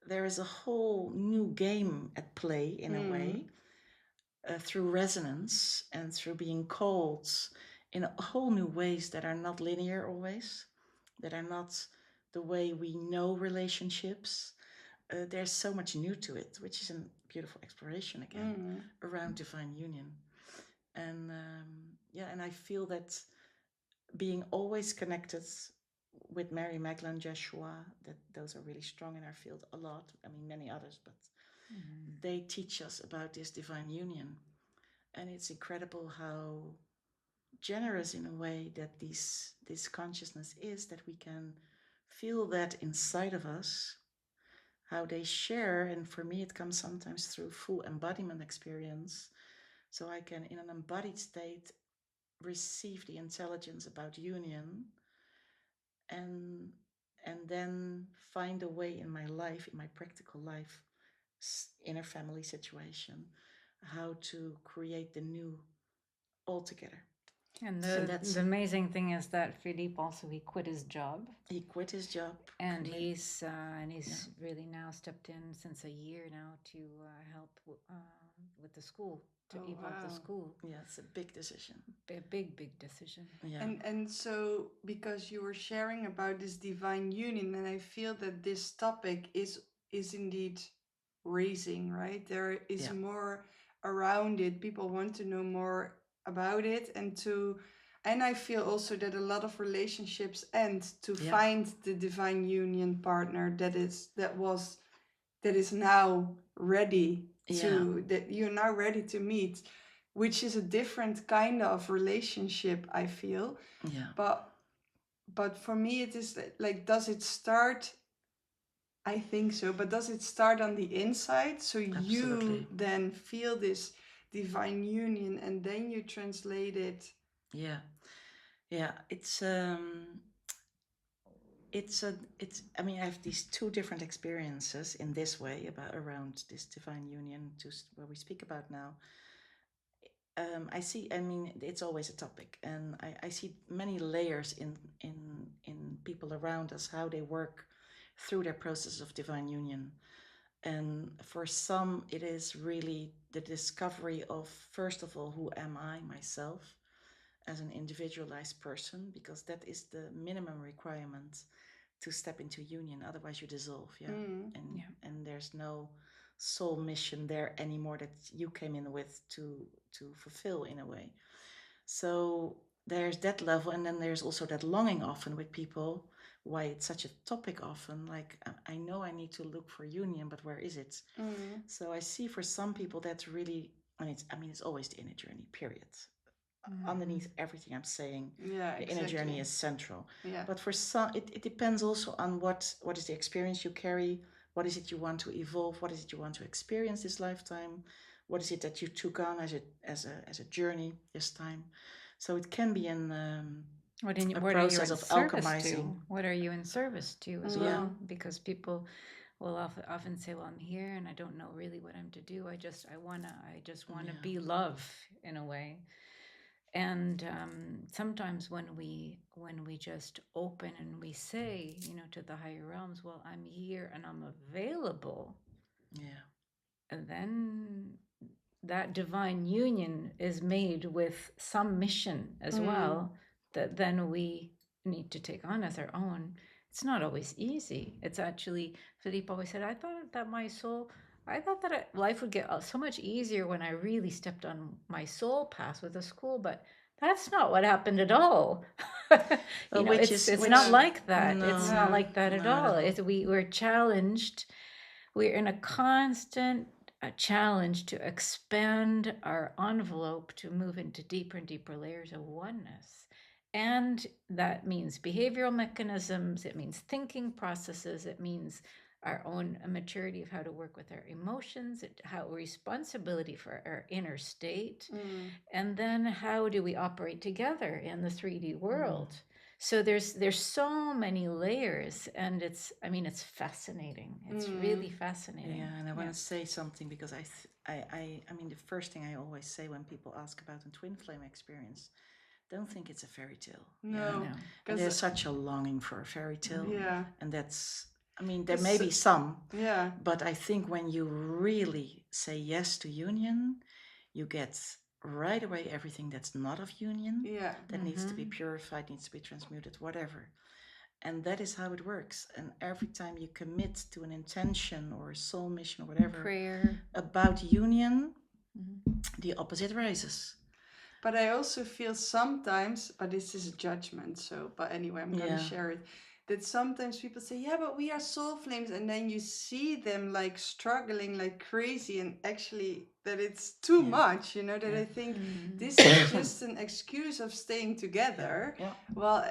Speaker 3: there is a whole new game at play in a way, through resonance and through being called in a whole new ways that are not linear always, that are not the way we know relationships. There's so much new to it, which is a beautiful exploration again around divine union. And and I feel that being always connected with Mary Magdalene, Joshua, that those are really strong in our field a lot. I mean, many others, but they teach us about this divine union. And it's incredible how generous in a way that this consciousness is, that we can feel that inside of us, how they share. And for me, it comes sometimes through full embodiment experience. So I can, in an embodied state, receive the intelligence about union, and then find a way in my life, in my practical life, in a family situation, how to create the new altogether.
Speaker 2: And
Speaker 3: So
Speaker 2: the amazing thing is that Philippe also, he quit his job.
Speaker 3: He quit his job,
Speaker 2: and he's really now stepped in since a year now to help with the school, to evolve the school.
Speaker 3: Yeah, it's a big decision.
Speaker 2: A big decision.
Speaker 3: Yeah.
Speaker 1: And so, because you were sharing about this divine union, and I feel that this topic is indeed raising, right? There is more around it. People want to know more about it, and I feel also that a lot of relationships end to find the divine union partner that is now ready to, that you're now ready to meet, which is a different kind of relationship, I feel.
Speaker 3: Yeah.
Speaker 1: But for me, it is like, does it start? I think so, but does it start on the inside? So
Speaker 3: Absolutely.
Speaker 1: you then feel this divine union, and then you translate it.
Speaker 3: Yeah. It's I mean, I have these two different experiences in this way around this divine union, to where we speak about now. I mean, it's always a topic, and I see many layers in people around us, how they work through their process of divine union. And for some, it is really the discovery of, first of all, who am I myself as an individualized person, because that is the minimum requirement to step into union. Otherwise, you dissolve, and there's no soul mission there anymore that you came in with to fulfill, in a way. So there's that level, and then there's also that longing often with people, why it's such a topic often, like, I know I need to look for union, but where is it? So I see for some people that's really, and it's always the inner journey, period. Underneath everything I'm saying, the inner journey is central. But for some, it depends also on what is the experience you carry, what is it you want to evolve, what is it you want to experience this lifetime, what is it that you took on as a journey this time. So it can be a process of alchemizing.
Speaker 2: What are you in service to as well? Because people will often say, well, I'm here and I don't know really what I'm to do. I just want to be love, in a way. And sometimes when we just open and we say, to the higher realms, well, I'm here and I'm available. And then that divine union is made with some mission as well, that then we need to take on as our own, it's not always easy. It's actually, Philippe always said, I thought that life would get so much easier when I really stepped on my soul path with the school, but that's not what happened at all. It's not like that.
Speaker 3: No,
Speaker 2: it's not like that at all.
Speaker 3: all.
Speaker 2: We're challenged. We're in a constant challenge to expand our envelope to move into deeper and deeper layers of oneness. And that means behavioral mechanisms, it means thinking processes, it means our own maturity of how to work with our emotions, how responsibility for our inner state, and then how do we operate together in the 3D world. So there's so many layers, and it's fascinating. It's really fascinating.
Speaker 3: Yeah, and I want to say something because I mean the first thing I always say when people ask about a twin flame experience, don't think it's a fairy tale.
Speaker 1: No,
Speaker 3: and there's such a longing for a fairy tale.
Speaker 1: Yeah,
Speaker 3: and that's, I mean, there may be some.
Speaker 1: Yeah,
Speaker 3: but I think when you really say yes to union, you get right away everything that's not of union.
Speaker 1: Yeah,
Speaker 3: that needs to be purified, needs to be transmuted, whatever. And that is how it works. And every time you commit to an intention or a soul mission or whatever,
Speaker 2: prayer
Speaker 3: about union, the opposite rises.
Speaker 1: But I also feel sometimes, but this is a judgment, so, but anyway, I'm going to share it, that sometimes people say, yeah, but we are soul flames, and then you see them like struggling like crazy, and actually that it's too much, you know, that I think this is just an excuse of staying together. Well,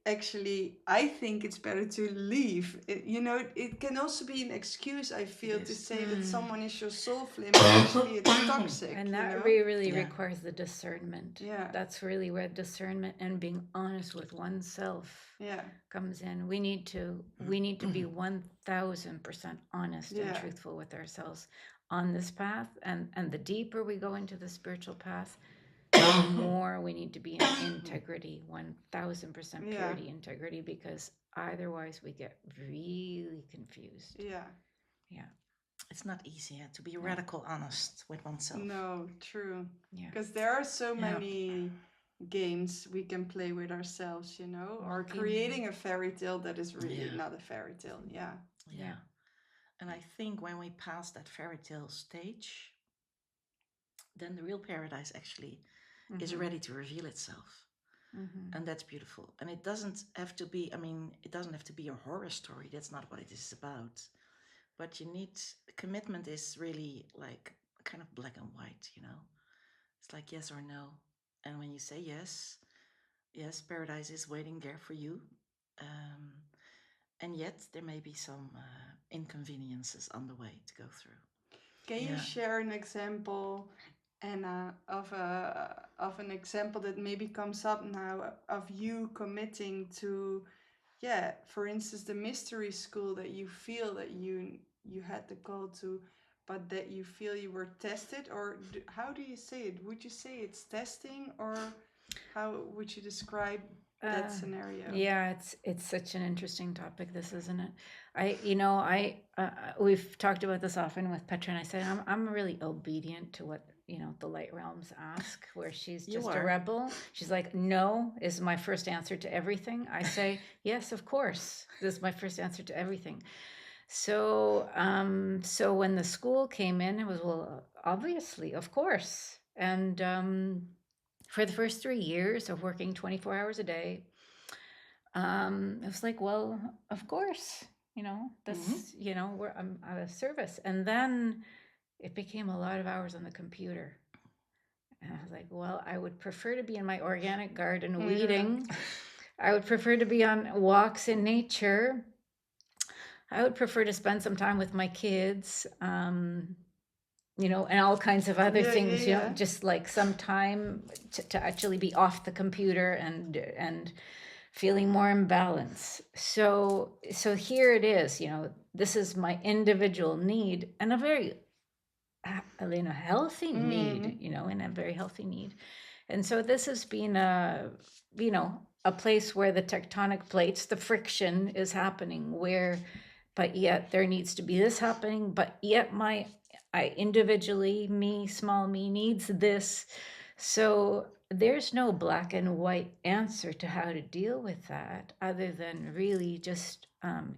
Speaker 1: actually, I think it's better to leave. You know, it can also be an excuse, I feel, to say that someone is your soul flame, but actually it's toxic.
Speaker 2: And that really requires the discernment.
Speaker 1: Yeah.
Speaker 2: That's really where discernment and being honest with oneself comes in. We need to be 1000% honest and truthful with ourselves on this path, and the deeper we go into the spiritual path, the more we need to be in integrity, 1000% purity, integrity, because otherwise we get really confused. Yeah.
Speaker 3: It's not easy to be radical honest with oneself.
Speaker 1: No, true. Because there are so many games we can play with ourselves, you know, or creating a fairy tale that is really not a fairy tale. Yeah.
Speaker 3: And I think when we pass that fairy tale stage, then the real paradise actually is ready to reveal itself. And that's beautiful. And it doesn't have to be, I mean, it doesn't have to be a horror story. That's not what it is about. But commitment is really like kind of black and white, you know. It's like yes or no. And when you say yes, paradise is waiting there for you. And yet there may be some inconveniences on the way to go through.
Speaker 1: Can you share an example, Anna, of an example that maybe comes up now of you committing to, for instance, the Mysterie school that you feel that you had the call to, but that you feel you were tested, or how do you say it? Would you say it's testing, or how would you describe that scenario?
Speaker 2: Yeah, it's such an interesting topic, this, isn't it? We've talked about this often with Petra, and I said I'm really obedient to what the light realms ask, where she's just a rebel. She's like, no is my first answer to everything. I say, yes, of course, this is my first answer to everything. So when the school came in, it was, well, obviously, of course. And for the first 3 years of working 24 hours a day, it was like, well, of course, this, I'm out of service. And then it became a lot of hours on the computer. And I was like, well, I would prefer to be in my organic garden weeding. I would prefer to be on walks in nature. I would prefer to spend some time with my kids, and all kinds of other things, just like some time to actually be off the computer and feeling more in balance. So here it is, this is my individual need, and a very healthy need, and a very healthy need. And so this has been a place where the tectonic plates, the friction is happening, but yet there needs to be this happening, but yet I individually, small me, needs this. So there's no black and white answer to how to deal with that other than really just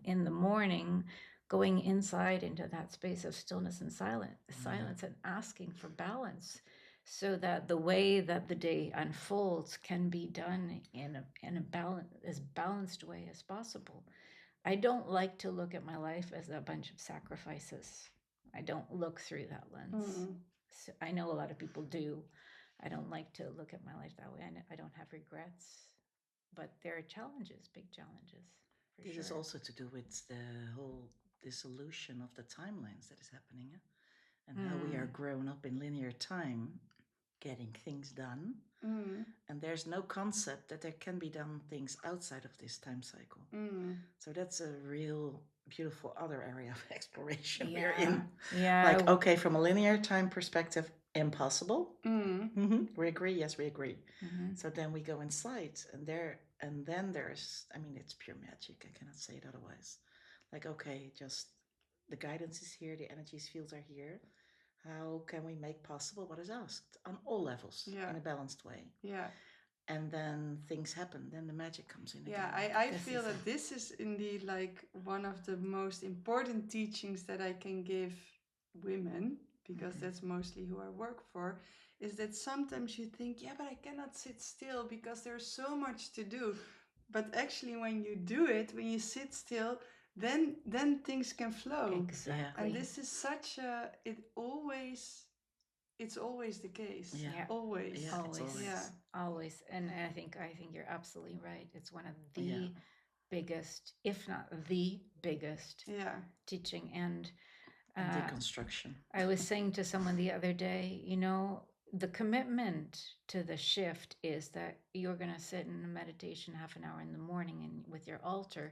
Speaker 2: in the morning going inside into that space of stillness and silence and asking for balance so that the way that the day unfolds can be done in as balanced way as possible. I don't like to look at my life as a bunch of sacrifices. I don't look through that lens. So I know a lot of people do. I don't like to look at my life that way. I don't have regrets, but there are challenges, big challenges.
Speaker 3: This is also to do with the whole dissolution of the timelines that is happening, and how we are grown up in linear time, getting things done. And there's no concept that there can be done things outside of this time cycle. So that's a real beautiful other area of exploration we're in. Like, okay, from a linear time perspective, impossible. We agree. Yes, we agree. So then we go inside, and then there's, I mean, it's pure magic. I cannot say it otherwise. Like, okay, just the guidance is here, the energies, fields are here. How can we make possible what is asked on all levels in a balanced way?
Speaker 1: Yeah.
Speaker 3: And then things happen. Then the magic comes in
Speaker 1: Yeah,
Speaker 3: again.
Speaker 1: I feel that this is indeed like one of the most important teachings that I can give women, because that's mostly who I work for, is that sometimes you think, yeah, but I cannot sit still because there's so much to do. But actually when you do it, when you sit still, then things can flow.
Speaker 2: Exactly.
Speaker 1: And this is such a, it's always the case.
Speaker 2: Yeah.
Speaker 1: Always.
Speaker 3: Yeah,
Speaker 2: Always.
Speaker 1: Yeah.
Speaker 2: Always. And I think you're absolutely right. It's one of the biggest, if not the biggest teaching. And
Speaker 3: deconstruction.
Speaker 2: I was saying to someone the other day, the commitment to the shift is that you're going to sit in a meditation half an hour in the morning and with your altar,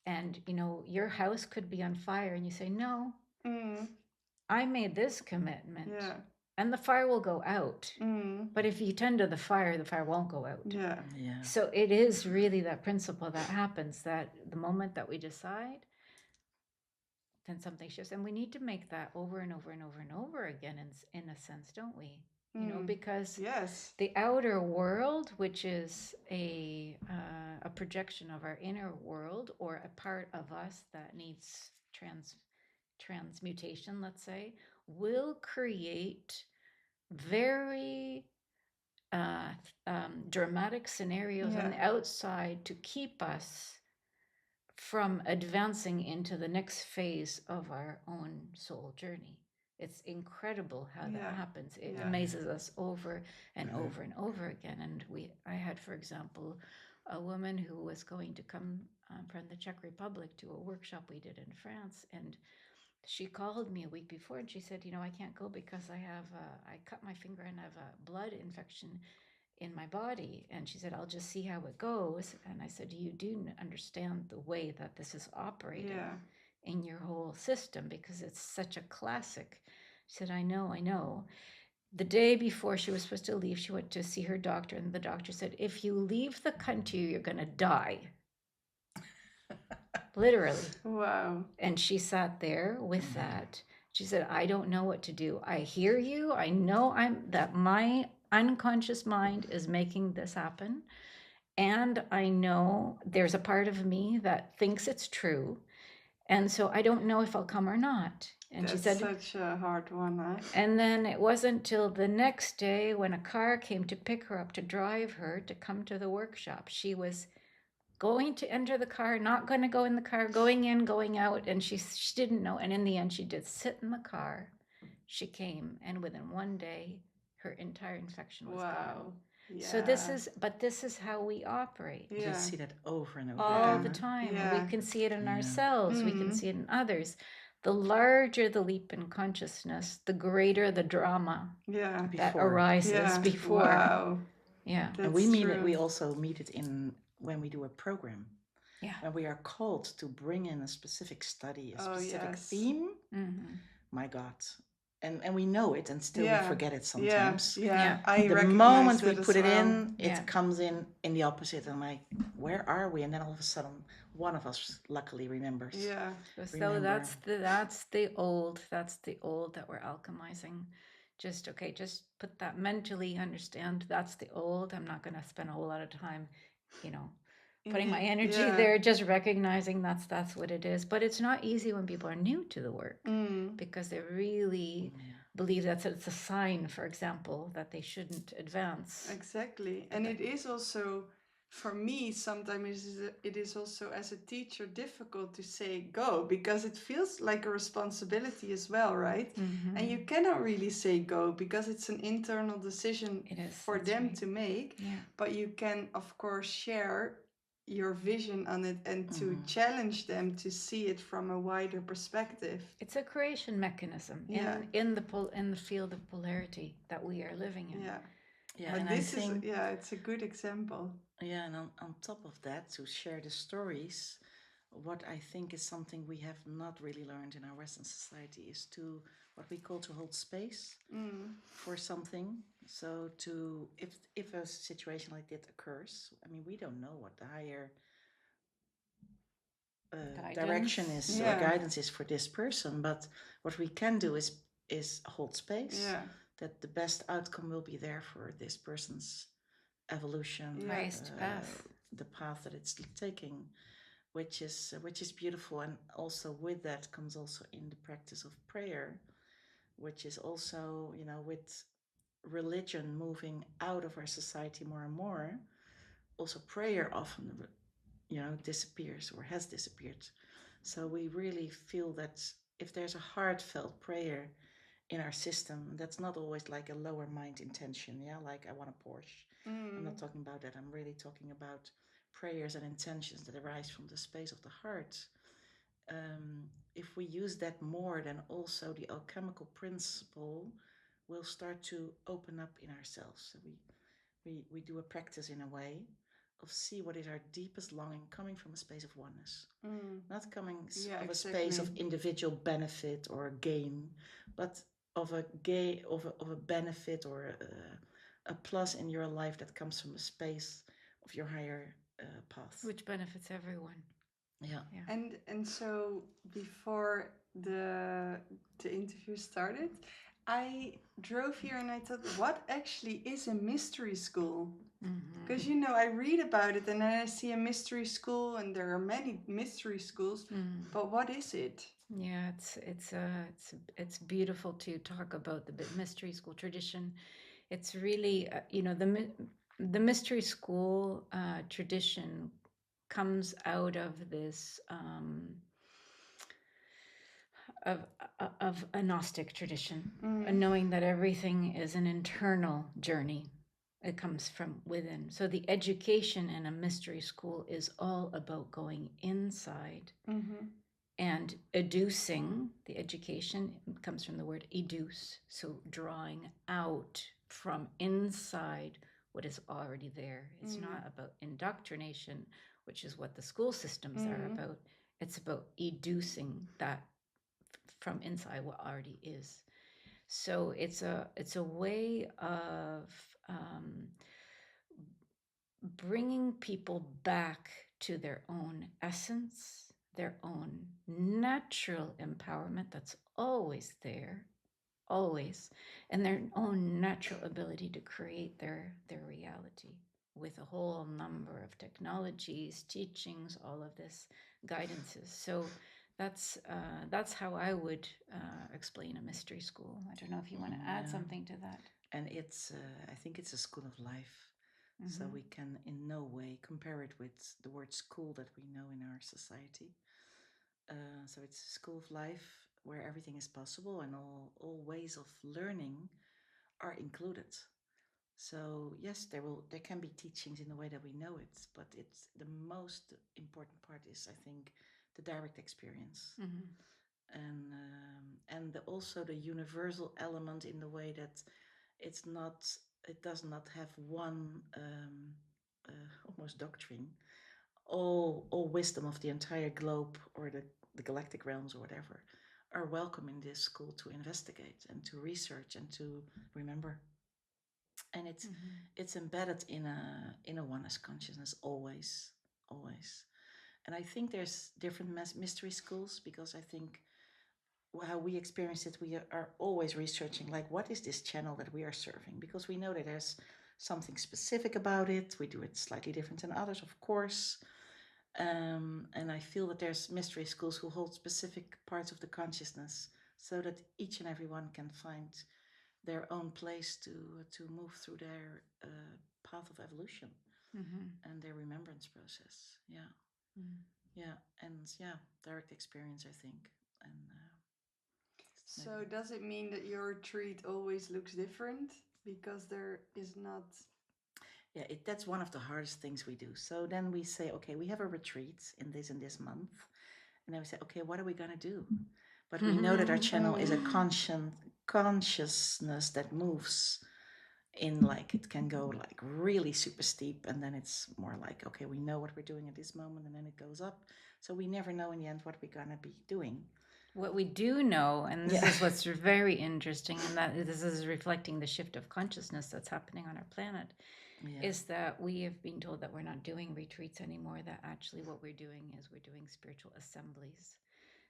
Speaker 2: and your house could be on fire, and you say, no, I made this commitment, and the fire will go out. But if you tend to the fire won't go out. So it is really that principle that happens, that the moment that we decide, then something shifts. And we need to make that over and over and over and over again, in a sense, don't we? Because the outer world, which is a projection of our inner world, or a part of us that needs transmutation, let's say, will create very dramatic scenarios on the outside to keep us from advancing into the next phase of our own soul journey. It's incredible how that happens. It amazes us over and over and over again. And I had, for example, a woman who was going to come from the Czech Republic to a workshop we did in France, and she called me a week before, and she said, I can't go because I cut my finger and I have a blood infection in my body. And she said, I'll just see how it goes. And I said, you do understand the way that this is operating in your whole system, because it's such a classic. She said, I know. The day before she was supposed to leave, she went to see her doctor, and the doctor said, if you leave the country, you're going to die. Literally.
Speaker 1: Wow.
Speaker 2: And she sat there with that. She said, I don't know what to do. I hear you. I know that my unconscious mind is making this happen. And I know there's a part of me that thinks it's true. And so I don't know if I'll come or not. And
Speaker 1: That's
Speaker 2: she said,
Speaker 1: such a hard one, huh?
Speaker 2: And then it wasn't till the next day, when a car came to pick her up to drive her to come to the workshop. She was going to enter the car, not going to go in the car, going in, going out, and she didn't know. And in the end, she did sit in the car. She came, and within one day, her entire infection was gone. Yeah. So this is how we operate.
Speaker 3: We see that over and over
Speaker 2: all the time. We can see it in ourselves. We can see it in others. The larger the leap in consciousness, the greater the drama that arises before.
Speaker 1: Wow.
Speaker 2: Yeah.
Speaker 3: And we mean it. We also meet it in when we do a program.
Speaker 2: Yeah.
Speaker 3: When we are called to bring in a specific study, a specific theme. My God. And we know it, and still we forget it sometimes. The moment we put it in, it comes in the opposite. I'm like, where are we? And then all of a sudden, one of us luckily remembers.
Speaker 2: So that's the old that we're alchemizing Just put that mentally, understand that's the old. I'm not going to spend a whole lot of time, putting my energy there, just recognizing that's what it is. But it's not easy when people are new to the work because they really believe it's a sign, for example, that they shouldn't advance.
Speaker 1: Exactly. And it is also, for me, sometimes it is also as a teacher difficult to say go, because it feels like a responsibility as well, right? Mm-hmm. And you cannot really say go because it's an internal decision for them to make. Yeah. But you can, of course, share your vision on it and to challenge them to see it from a wider perspective.
Speaker 2: It's a creation mechanism in the field of polarity that we are living in.
Speaker 1: Yeah, and this is it's a good example.
Speaker 3: Yeah, and on top of that, to share the stories, what I think is something we have not really learned in our Western society is to what we call to hold space for something. So to if a situation like that occurs, I mean, we don't know what the higher direction is or guidance is for this person, but what we can do is hold space. Yeah. That the best outcome will be there for this person's evolution,
Speaker 2: path,
Speaker 3: the path that it's taking, which is beautiful. And also with that comes also in the practice of prayer, which is also, with religion moving out of our society more and more, also prayer often disappears or has disappeared. So we really feel that if there's a heartfelt prayer in our system, that's not always like a lower mind intention, like I want a Porsche. I'm not talking about that. I'm really talking about prayers and intentions that arise from the space of the heart. If we use that more, then also the alchemical principle will start to open up in ourselves. So we do a practice in a way of see what is our deepest longing coming from a space of oneness, not coming of a space of individual benefit or gain, but of a benefit or a plus in your life that comes from a space of your higher path,
Speaker 2: which benefits everyone.
Speaker 3: Yeah.
Speaker 1: And so before the interview started, I drove here and I thought, what actually is a mystery school? Because I read about it and then I see a mystery school, and there are many mystery schools, but what is it?
Speaker 2: Yeah, it's beautiful to talk about the mystery school tradition. It's really the mystery school tradition comes out of this of a Gnostic tradition, knowing that everything is an internal journey. It comes from within. So the education in a mystery school is all about going inside and educing. The education comes from the word educe, so drawing out from inside what is already there. It's not about indoctrination, which is what the school systems are about. It's about educing that from inside what already is. So it's a way of bringing people back to their own essence, their own natural empowerment that's always there, always, and their own natural ability to create their reality with a whole number of technologies, teachings, all of this guidances. So that's how I would explain a mystery school. I don't know if you want to add something to that.
Speaker 3: And it's I think it's a school of life. So we can in no way compare it with the word school that we know in our society. So it's a school of life where everything is possible and all ways of learning are included. So yes, there can be teachings in the way that we know it, but it's the most important part is, I think, the direct experience, and also the universal element in the way that it does not have one almost doctrine. All wisdom of the entire globe or the galactic realms or whatever are welcome in this school to investigate and to research and to remember. And it's embedded in a oneness consciousness always. And I think there's different mystery schools, because I think how we experience it, we are always researching, like, what is this channel that we are serving? Because we know that there's something specific about it. We do it slightly different than others, of course. And I feel that there's mystery schools who hold specific parts of the consciousness so that each and every one can find their own place to move through their path of evolution and their remembrance process. Yeah. Yeah. And yeah, direct experience, I think. And
Speaker 1: so does it mean that your retreat always looks different because there is not...
Speaker 3: Yeah, that's one of the hardest things we do. So then we say, okay, we have a retreat in this month. And then we say, okay, what are we going to do? But we know that our channel is a consciousness that moves in, like, it can go like really super steep. And then it's more like, okay, we know what we're doing at this moment. And then it goes up. So we never know in the end what we're going to be doing.
Speaker 2: What we do know, and this is what's very interesting, and that this is reflecting the shift of consciousness that's happening on our planet, is that we have been told that we're not doing retreats anymore, that actually what we're doing is we're doing spiritual assemblies.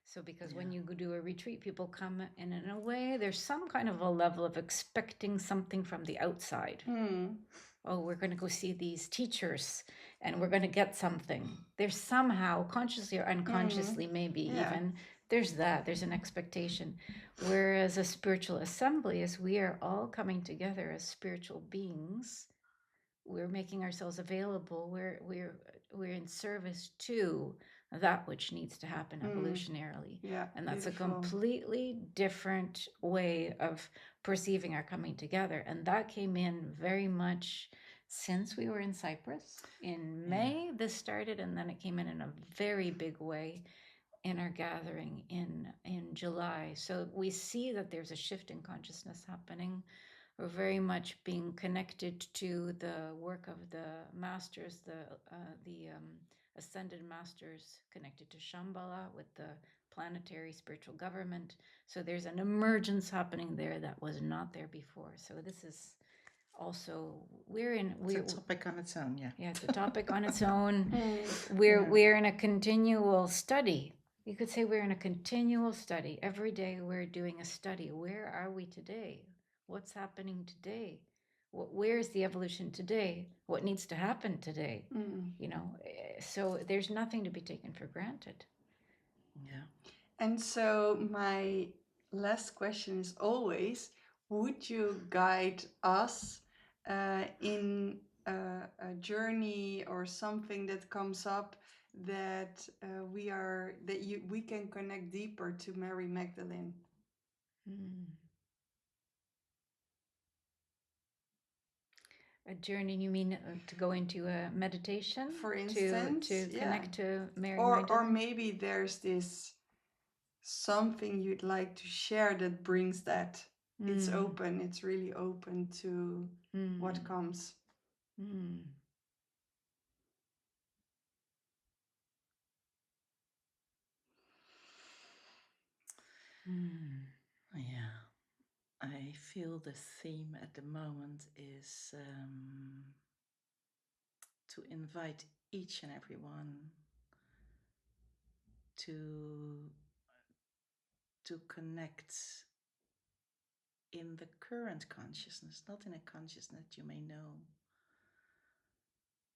Speaker 2: So because when you do a retreat, people come in a way, there's some kind of a level of expecting something from the outside. Oh, we're going to go see these teachers and we're going to get something. There's somehow, consciously or unconsciously, maybe even, there's an expectation. Whereas a spiritual assembly is we are all coming together as spiritual beings. We're making ourselves available. We're in service to that which needs to happen evolutionarily. And that's beautiful. A completely different way of perceiving our coming together. And that came in very much since we were in Cyprus. In May, this started, and then it came in a very big way in our gathering in July. So we see that there's a shift in consciousness happening. We're very much being connected to the work of the masters, the ascended masters connected to Shambhala with the planetary spiritual government. So there's an emergence happening there that was not there before. So this is also
Speaker 3: it's a topic on its own.
Speaker 2: Yeah, it's a topic on its own. We're in a continual study. You could say we're in a continual study. Every day we're doing a study. Where are we today? What's happening today? Where's the evolution today? What needs to happen today? So there's nothing to be taken for granted.
Speaker 1: Yeah. And so my last question is always, would you guide us in a journey or something that comes up that we can connect deeper to Mary Magdalene?
Speaker 2: A journey, you mean to go into a meditation?
Speaker 1: For instance,
Speaker 2: to connect to Mary
Speaker 1: Magdalene? Or maybe there's this something you'd like to share that brings that. It's open, it's really open to what comes.
Speaker 3: Yeah. I feel the theme at the moment is to invite each and every one to connect in the current consciousness, not in a consciousness you may know,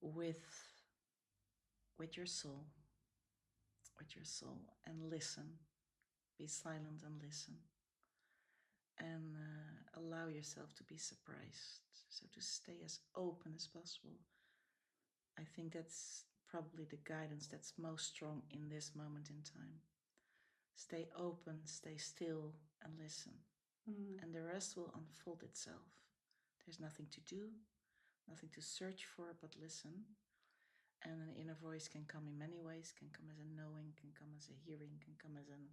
Speaker 3: with your soul, and listen. Be silent and listen. And allow yourself to be surprised. So to stay as open as possible. I think that's probably the guidance that's most strong in this moment in time. Stay open, stay still, and listen. And the rest will unfold itself. There's nothing to do, nothing to search for, but listen. And an inner voice can come in many ways, can come as a knowing, can come as a hearing, can come as an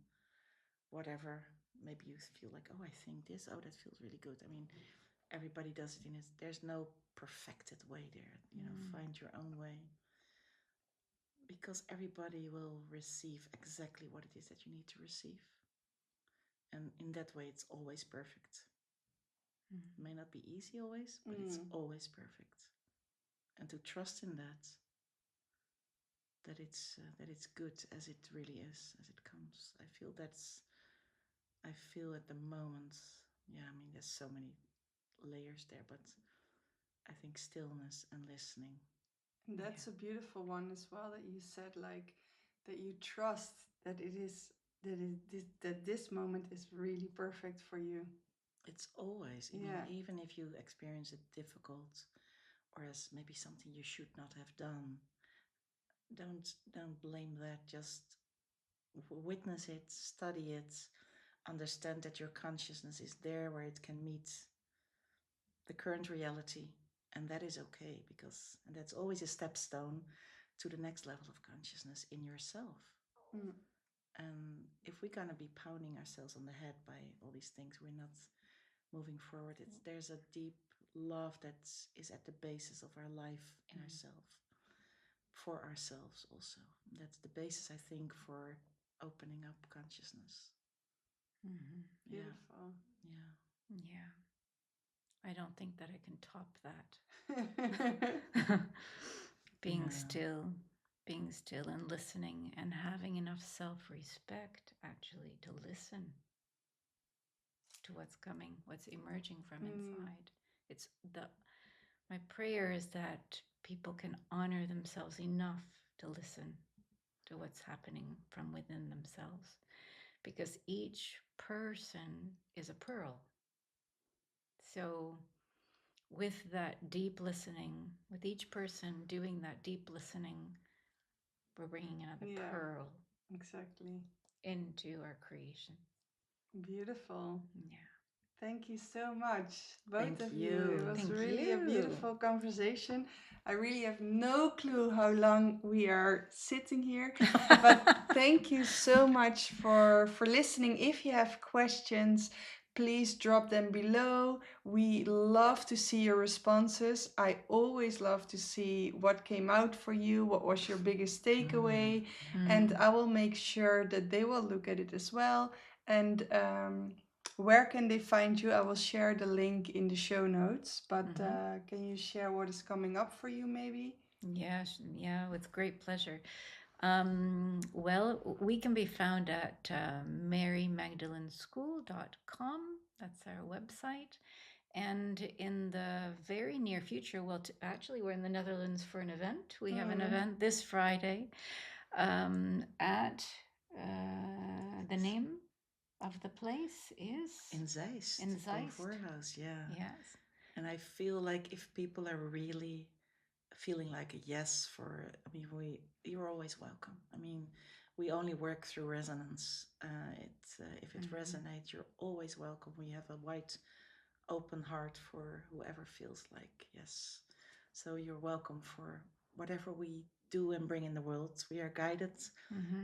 Speaker 3: whatever. Maybe you feel like, oh, I think this, oh, that feels really good. I mean, everybody does it in his, there's no perfected way there. Find your own way. Because everybody will receive exactly what it is that you need to receive. And in that way, it's always perfect. It may not be easy always, but it's always perfect. And to trust in that it's good as it really is, as it comes. I feel that's I feel at the moment, there's so many layers there, but I think stillness and listening.
Speaker 1: And that's a beautiful one as well, that you said, like, that you trust that it is that this moment is really perfect for you.
Speaker 3: It's always, even if you experience it difficult or as maybe something you should not have done, don't blame that. Just witness it, study it, understand that your consciousness is there where it can meet the current reality, and that is okay, and that's always a stepstone to the next level of consciousness in yourself. And if we're gonna be pounding ourselves on the head by all these things, we're not moving forward. There's a deep love that is at the basis of our life in ourselves, for ourselves also. That's the basis, I think, for opening up consciousness.
Speaker 1: Beautiful.
Speaker 2: Yeah. I don't think that I can top that. Being still and listening, and having enough self-respect actually to listen to what's coming, what's emerging from inside. My prayer is that people can honor themselves enough to listen to what's happening from within themselves, because each person is a pearl. So with that deep listening, with each person doing that deep listening, we're bringing another pearl into our creation.
Speaker 1: Beautiful.
Speaker 2: Yeah.
Speaker 1: Thank you so much, both of
Speaker 3: you.
Speaker 1: you. It was really a beautiful conversation. I really have no clue how long we are sitting here, but thank you so much for listening. If you have questions, please drop them below. We love to see your responses. I always love to see what came out for you, what was your biggest takeaway, and I will make sure that they will look at it as well. And where can they find you? I will share the link in the show notes, but can you share what is coming up for you maybe?
Speaker 2: Yeah, with great pleasure. Well, we can be found at marymagdaleneschool.com. That's our website. And in the very near future, well, actually, we're in the Netherlands for an event. We have an event this Friday at the name of the place is
Speaker 3: in Zeist.
Speaker 2: In Zeist.
Speaker 3: Voorhouse,
Speaker 2: Yes.
Speaker 3: And I feel like if people are really feeling like a yes you're always welcome. We only work through resonance. If it resonates, you're always welcome. We have a wide open heart for whoever feels like yes. So you're welcome for whatever we do and bring in the world. We are guided,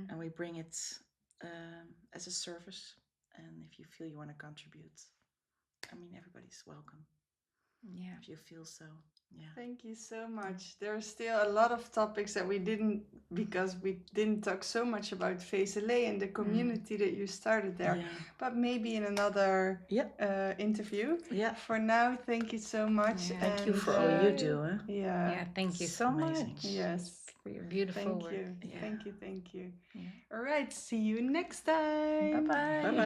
Speaker 3: and we bring it as a service. And if you feel you want to contribute, everybody's welcome.
Speaker 2: Yeah.
Speaker 3: If you feel so. Yeah.
Speaker 1: Thank you so much. There are still a lot of topics that we didn't, because we didn't talk so much about Vezeley and the community that you started there.
Speaker 3: Yeah.
Speaker 1: But maybe in another interview.
Speaker 3: Yeah.
Speaker 1: For now, thank you so much.
Speaker 2: Yeah.
Speaker 3: Thank you for all you do. Huh?
Speaker 2: Yeah, thank you so
Speaker 3: amazing.
Speaker 2: much.
Speaker 1: Yes.
Speaker 2: For your beautiful
Speaker 1: Thank
Speaker 2: work.
Speaker 1: you.
Speaker 2: Yeah.
Speaker 1: Thank you.
Speaker 2: Yeah.
Speaker 1: All right. See you next time.
Speaker 2: Bye-bye.
Speaker 3: Bye-bye.